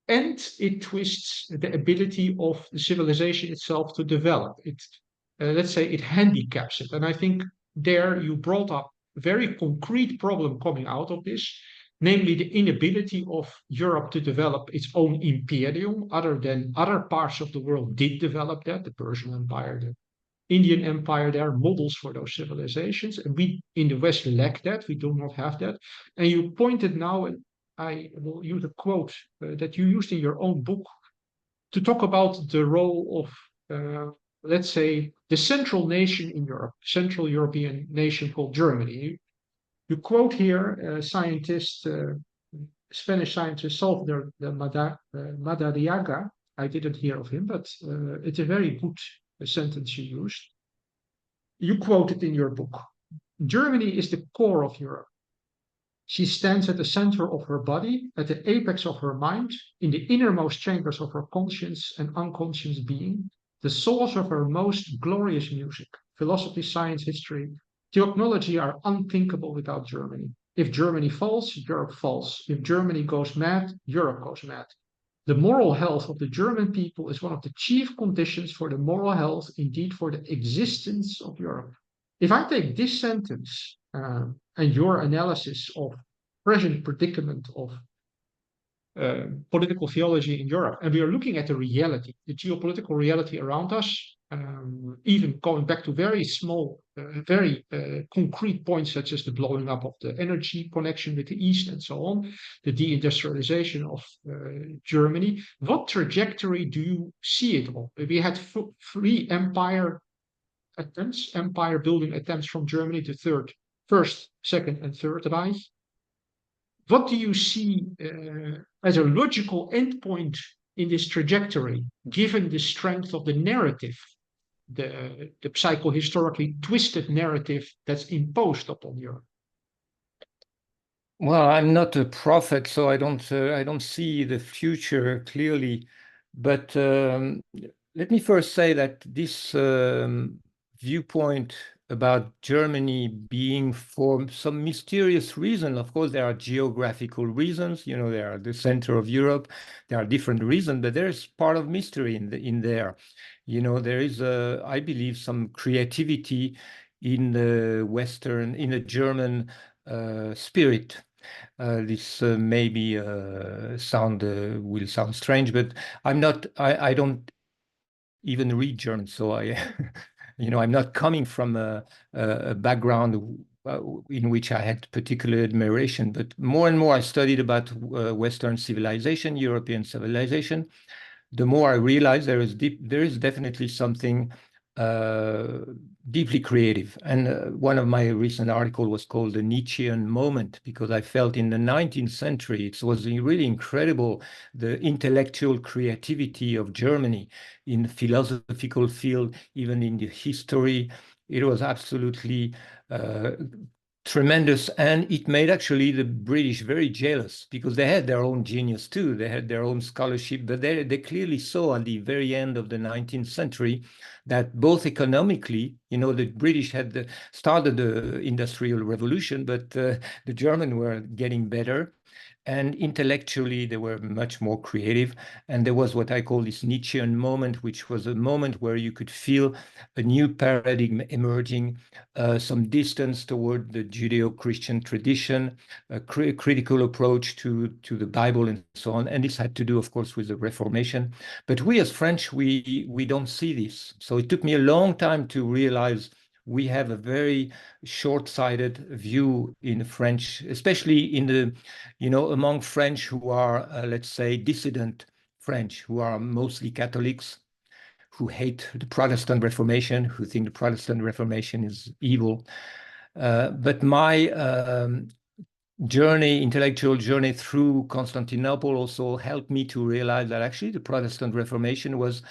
and it twists the ability of the civilization itself to develop. Let's say it handicaps it. And I think there you brought up a very concrete problem coming out of this, namely the inability of Europe to develop its own imperium, other than other parts of the world did develop that, the Persian Empire, the Indian Empire, there are models for those civilizations. And we in the West lack that, we do not have that. And you pointed now, and I will use a quote that you used in your own book to talk about the role of let's say, the central nation in Europe, Central European nation called Germany. You quote here Spanish scientist Salvador de Madariaga. I didn't hear of him, but it's a very good sentence you used. You quote it in your book. Germany is the core of Europe. She stands at the center of her body, at the apex of her mind, in the innermost chambers of her conscious and unconscious being, the source of her most glorious music. Philosophy, science, history, technology are unthinkable without Germany. If Germany falls, Europe falls. If Germany goes mad, Europe goes mad. The moral health of the German people is one of the chief conditions for the moral health, indeed for the existence of Europe. If I take this sentence and your analysis of present predicament of political theology in Europe, and we are looking at the reality, the geopolitical reality around us, even going back to very small, very concrete points such as the blowing up of the energy connection with the East and so on, the deindustrialization of Germany. What trajectory do you see it on? We had three empire building attempts from Germany, the first, second, and third Reich. What do you see as a logical endpoint in this trajectory, given the strength of the narrative, the psychohistorically twisted narrative that's imposed upon Europe? Well, I'm not a prophet, so I don't see the future clearly. But let me first say that this viewpoint about Germany being for some mysterious reason, of course, there are geographical reasons, they are the center of Europe, there are different reasons, but there's part of mystery in there. There is, I believe, some creativity in the German spirit. This maybe will sound strange, but I don't even read German, so I'm not coming from a background in which I had particular admiration, but more and more I studied about Western civilization, European civilization. The more I realize there is definitely something deeply creative. And one of my recent articles was called the Nietzschean moment, because I felt in the 19th century, it was really incredible, the intellectual creativity of Germany in the philosophical field, even in the history. It was absolutely tremendous, and it made actually the British very jealous, because they had their own genius too. They had their own scholarship, but they clearly saw at the very end of the 19th century that both economically, the British had started the industrial revolution, but the Germans were getting better. And intellectually, they were much more creative. And there was what I call this Nietzschean moment, which was a moment where you could feel a new paradigm emerging, some distance toward the Judeo-Christian tradition, a critical approach to the Bible and so on. And this had to do, of course, with the Reformation. But we as French, we don't see this. So it took me a long time to realize we have a very short-sighted view in French, especially in the, among French who are, let's say, dissident French, who are mostly Catholics, who hate the Protestant Reformation, who think the Protestant Reformation is evil. But my intellectual journey through Constantinople also helped me to realize that actually the Protestant Reformation was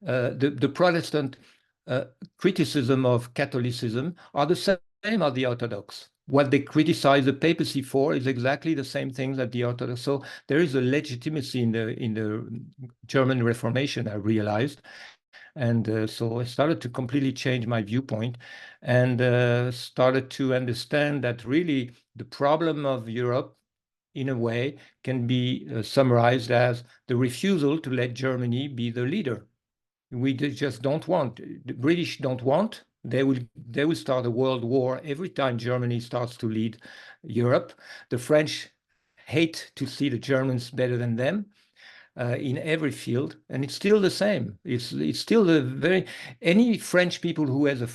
the Protestant criticism of Catholicism are the same as the Orthodox. What they criticize the papacy for is exactly the same thing that the Orthodox. So there is a legitimacy in the German Reformation, I realized. And so I started to completely change my viewpoint and started to understand that really the problem of Europe, in a way, can be summarized as the refusal to let Germany be the leader. We just don't want. The British don't want. They will start a world war every time Germany starts to lead Europe. The French hate to see the Germans better than them in every field, and it's still the same. It's still any French people who has a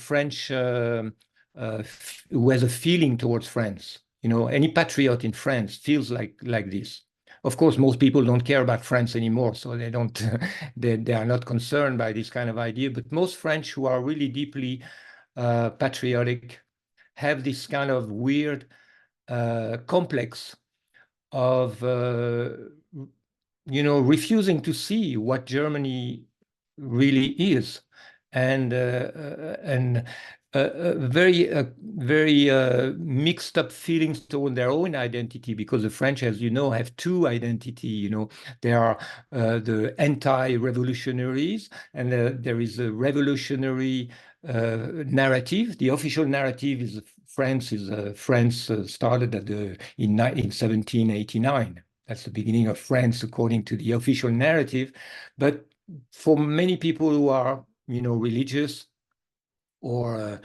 who has a feeling towards France. Any patriot in France feels like this. Of course, most people don't care about France anymore, so they don't. they are not concerned by this kind of idea. But most French who are really deeply patriotic have this kind of weird complex of refusing to see what Germany really is, and very mixed up feelings toward their own identity, because the French, as you know, have two identity. They are the anti-revolutionaries, and there is a revolutionary narrative. The official narrative is France started in 1789. That's the beginning of France, according to the official narrative. But for many people who are, religious or,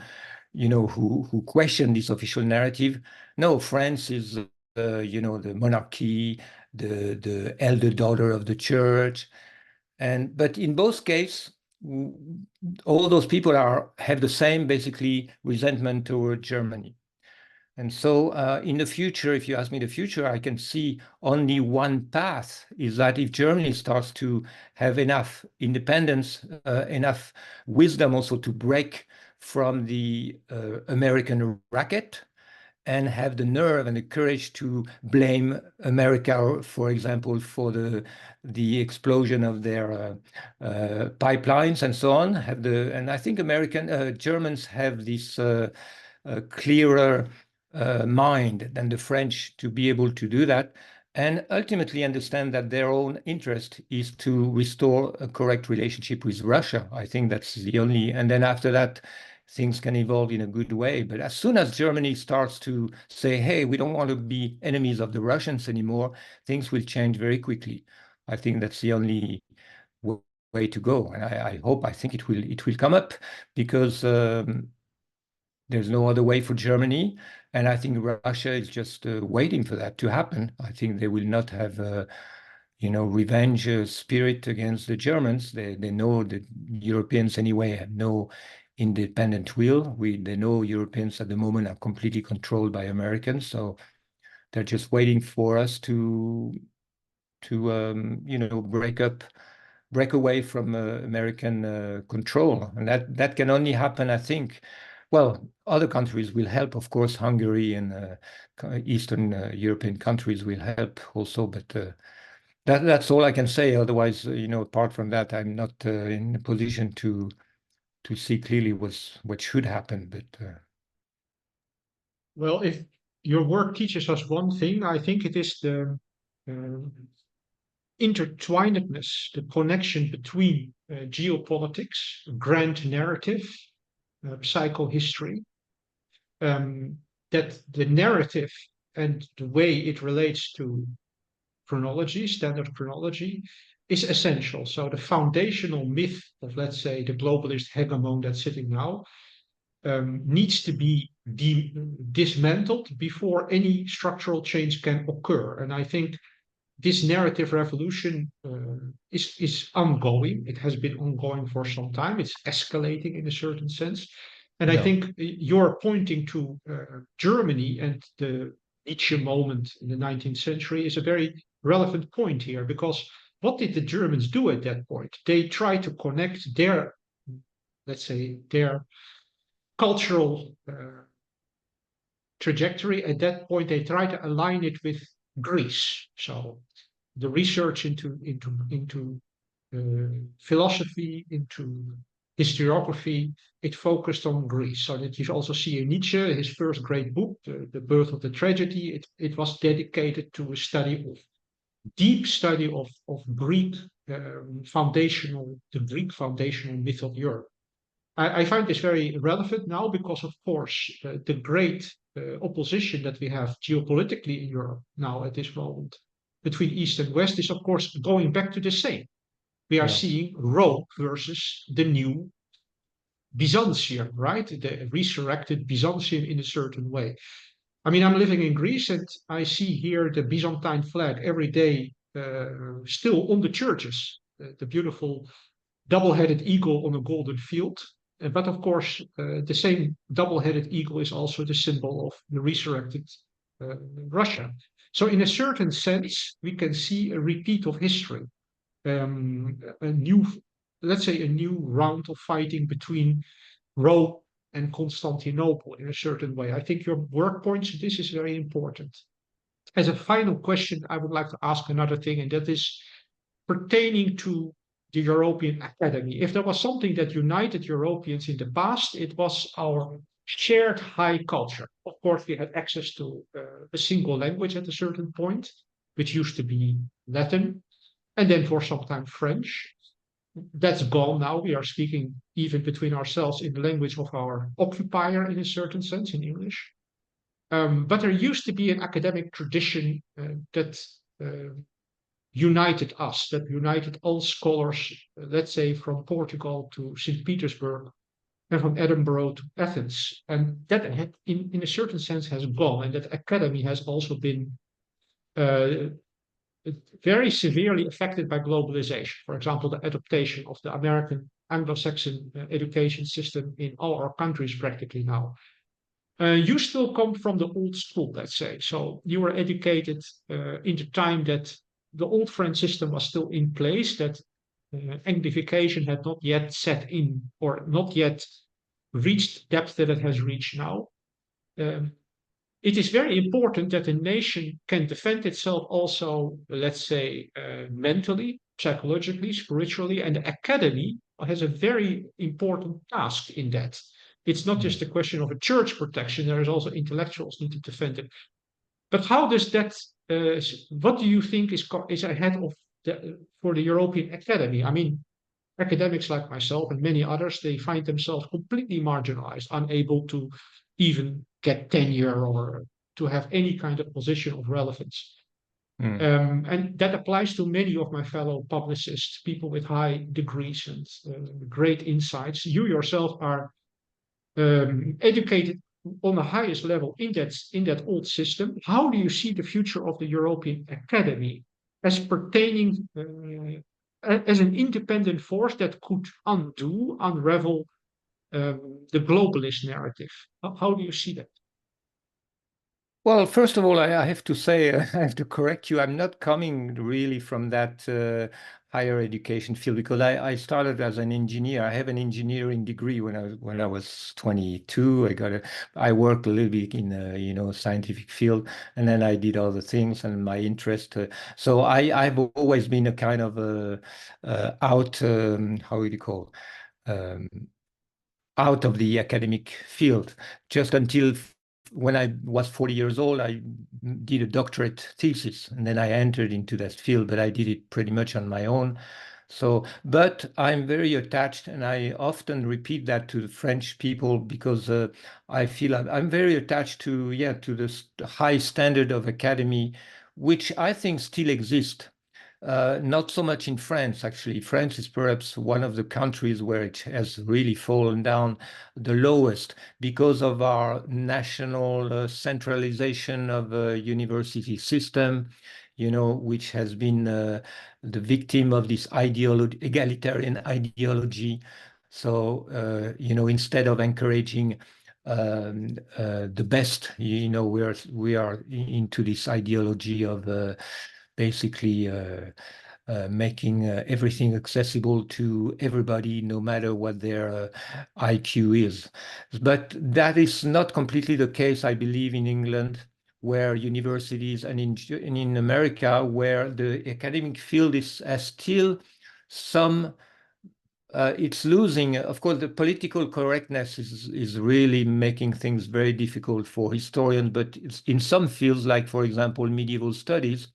who question this official narrative, no, France is, the monarchy, the elder daughter of the church. But in both cases, all those people have the same, basically, resentment toward Germany. And so in the future, if you ask me the future, I can see only one path, is that if Germany starts to have enough independence, enough wisdom also to break from the American racket, and have the nerve and the courage to blame America, for example, for the explosion of their pipelines and so on. And I think Germans have this clearer mind than the French to be able to do that, and ultimately understand that their own interest is to restore a correct relationship with Russia. I think that's the only, and then after that, things can evolve in a good way. But as soon as Germany starts to say, hey, we don't want to be enemies of the Russians anymore, things will change very quickly. I think that's the only way to go. And I think it will come up, because there's no other way for Germany. And I think Russia is just waiting for that to happen. I think they will not have revenge spirit against the Germans. They know that Europeans anyway have no independent will. They know Europeans at the moment are completely controlled by Americans. So they're just waiting for us to break up break away from American control. And that can only happen, I think. Well, other countries will help, of course. Hungary and Eastern European countries will help also, but that's all I can say. Otherwise, apart from that, I'm not in a position to see clearly what should happen. But Well, if your work teaches us one thing, I think it is the intertwinedness, the connection between geopolitics, grand narrative, psychohistory, that the narrative and the way it relates to chronology, standard chronology, is essential. So the foundational myth of, let's say, the globalist hegemon that's sitting now needs to be dismantled before any structural change can occur. And I think this narrative revolution is ongoing. It has been ongoing for some time. It's escalating in a certain sense. And I think you're pointing to Germany and the Nietzsche moment in the 19th century is a very relevant point here, because what did the Germans do at that point? They tried to connect their, let's say, their cultural trajectory. At that point, they tried to align it with Greece. So the research into philosophy, into historiography, it focused on Greece. So that you also see in Nietzsche, his first great book, The Birth of the Tragedy, it was dedicated to a study of deep study of Greek foundational myth of Europe. I find this very relevant now because, of course, the great opposition that we have geopolitically in Europe now at this moment between East and West is, of course, going back to the same. We are seeing Rome versus the new Byzantium, right? The resurrected Byzantium in a certain way. I mean, I'm living in Greece and I see here the Byzantine flag every day still on the churches, the beautiful double-headed eagle on a golden field. But of course, the same double-headed eagle is also the symbol of the resurrected Russia. So in a certain sense, we can see a repeat of history, let's say a new round of fighting between Rome and Constantinople in a certain way. I think your work points to this is very important. As a final question, I would like to ask another thing, and that is pertaining to the European Academy. If there was something that united Europeans in the past, it was our shared high culture. Of course, we had access to a single language at a certain point, which used to be Latin, and then for some time French. That's gone now. We are speaking even between ourselves in the language of our occupier in a certain sense, in English. But there used to be an academic tradition that united us, that united all scholars, let's say from Portugal to St. Petersburg and from Edinburgh to Athens. And that in a certain sense has gone, and that academy has also been very severely affected by globalization. For example, the adaptation of the American Anglo-Saxon education system in all our countries practically now. You still come from the old school, let's say. So you were educated in the time that the old French system was still in place, that Anglification had not yet set in or not yet reached the depth that it has reached now. It is very important that a nation can defend itself also, let's say, mentally, psychologically, spiritually, and the academy has a very important task in that. It's not just a question of a church protection, there is also intellectuals need to defend it. But how does that, what do you think is ahead of for the European Academy? I mean, academics like myself and many others, they find themselves completely marginalized, unable to even get tenure or to have any kind of position of relevance. And that applies to many of my fellow publicists, people with high degrees and great insights. You yourself are educated on the highest level in that old system. How do you see the future of the European Academy as pertaining as an independent force that could unravel the globalist narrative? How do you see that? Well, first of all, I have to say, I have to correct you. I'm not coming really from that higher education field because I started as an engineer. I have an engineering degree when I was 22. I worked a little bit in scientific field, and then I did other things and my interest. So I've always been a kind of out how would you call um, out of the academic field just until when I was 40 years old, I did a doctorate thesis and then I entered into that field, but I did it pretty much on my own. So, but I'm very attached, and I often repeat that to the French people because I feel I'm very attached to, yeah, to the high standard of academy, which I think still exists. Not so much in France, actually. France is perhaps one of the countries where it has really fallen down the lowest because of our national centralization of the university system, which has been the victim of this egalitarian ideology. So, instead of encouraging the best, we are into this ideology of basically making everything accessible to everybody, no matter what their IQ is. But that is not completely the case, I believe, in England, where universities, and in America, where the academic field has still some. It's losing, of course, the political correctness is really making things very difficult for historians, but in some fields, like, for example, medieval studies,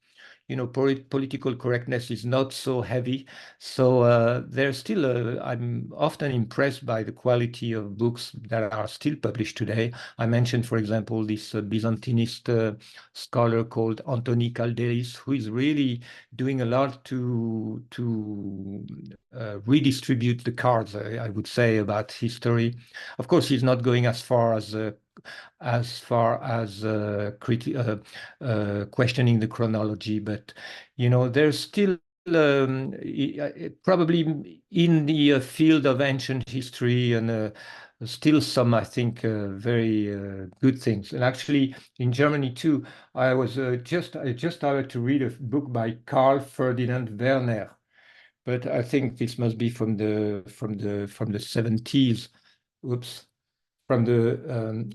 political correctness is not so heavy. So there's still, I'm often impressed by the quality of books that are still published today. I mentioned, for example, this Byzantinist scholar called Anthony Calderis, who is really doing a lot to redistribute the cards, I would say, about history. Of course, he's not going as far as questioning the chronology, but there's still probably in the field of ancient history and still some, I think, very good things. And actually, in Germany too, I just started to read a book by Karl Ferdinand Werner, but I think this must be from the 70s. Oops, from the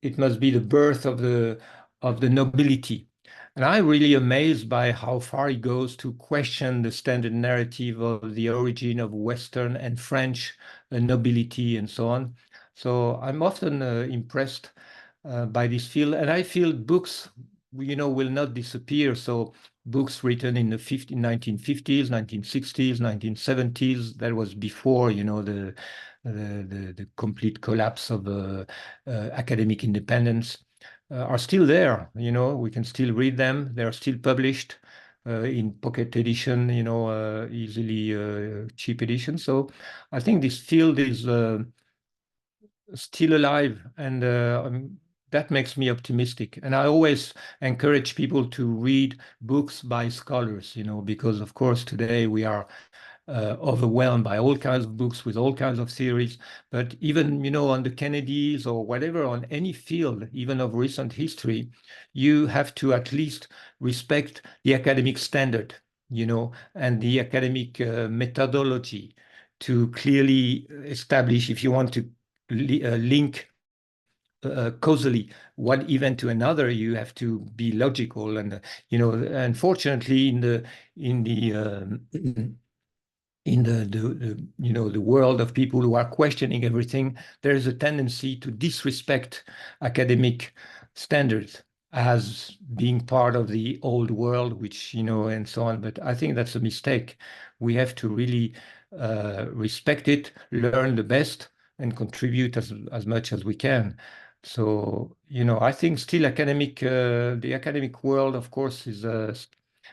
it must be the birth of the nobility. And I'm really amazed by how far he goes to question the standard narrative of the origin of Western and French nobility and so on. So I'm often impressed by this field, and I feel books, will not disappear. So books written in the 1950s, 1960s, 1970s, that was before, the complete collapse of academic independence, are still there. We can still read them. They are still published in pocket edition, easily cheap edition. So I think this field is still alive, and that makes me optimistic. And I always encourage people to read books by scholars, because of course today we are overwhelmed by all kinds of books with all kinds of theories. But even, on the Kennedys or whatever, on any field, even of recent history, you have to at least respect the academic standard, and the academic methodology to clearly establish, if you want to link causally one event to another, you have to be logical. And unfortunately, in the world of people who are questioning everything, there is a tendency to disrespect academic standards as being part of the old world, which, and so on. But I think that's a mistake. We have to really respect it, learn the best, and contribute as much as we can. So, I think still the academic world, of course, is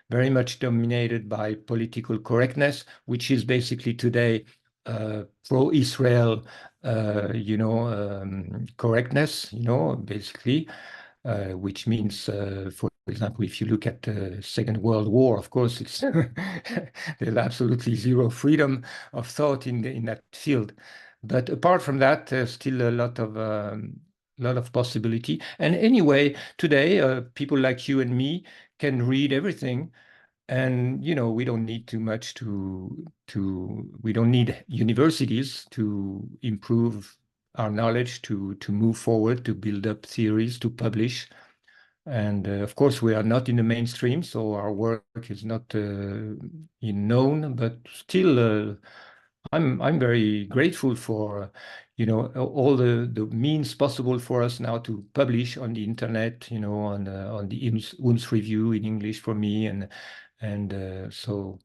very much dominated by political correctness, which is basically today pro-Israel, correctness, basically, which means, for example, if you look at the Second World War, of course, it's there's absolutely zero freedom of thought in that field. But apart from that, there's still a lot of lot of possibility. And anyway, today, people like you and me can read everything. And, you know, we don't need too much we don't need universities to improve our knowledge, to move forward, to build up theories, to publish. And of course, we are not in the mainstream, so our work is not known, but still, I'm very grateful for, you know, all the means possible for us now to publish on the internet, you know, on the UNS review in English for me, and so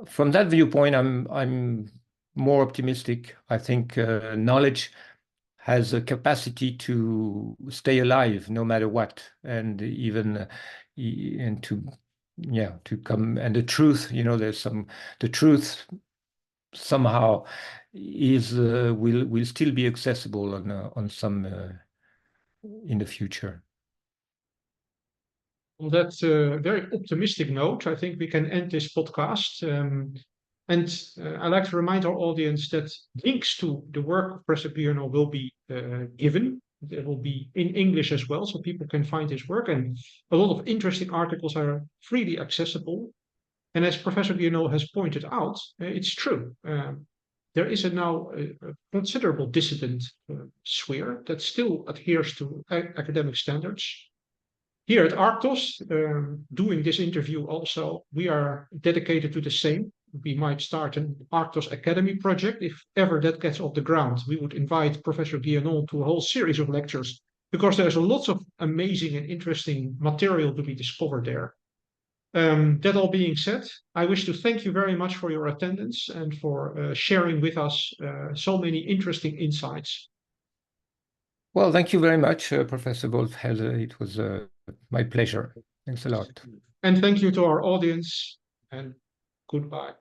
from that viewpoint, I'm more optimistic. I think knowledge has a capacity to stay alive no matter what, and even and to come, and the truth, you know, the truth somehow is will still be accessible on some in the future. On that very optimistic note, I think we can end this podcast. I'd like to remind our audience that links to the work of Professor Guyenot will be given. It will be in English as well, so people can find his work. And a lot of interesting articles are freely accessible. And as Professor Guyenot has pointed out, it's true. There is now a considerable dissident sphere that still adheres to academic standards. Here at Arctos, doing this interview also, we are dedicated to the same. We might start an Arctos Academy project. If ever that gets off the ground, we would invite Professor Guyenot to a whole series of lectures because there's lots of amazing and interesting material to be discovered there. That all being said, I wish to thank you very much for your attendance and for sharing with us so many interesting insights. Well, thank you very much, Professor Goldfelder. It was my pleasure. Thanks a lot. And thank you to our audience, and goodbye.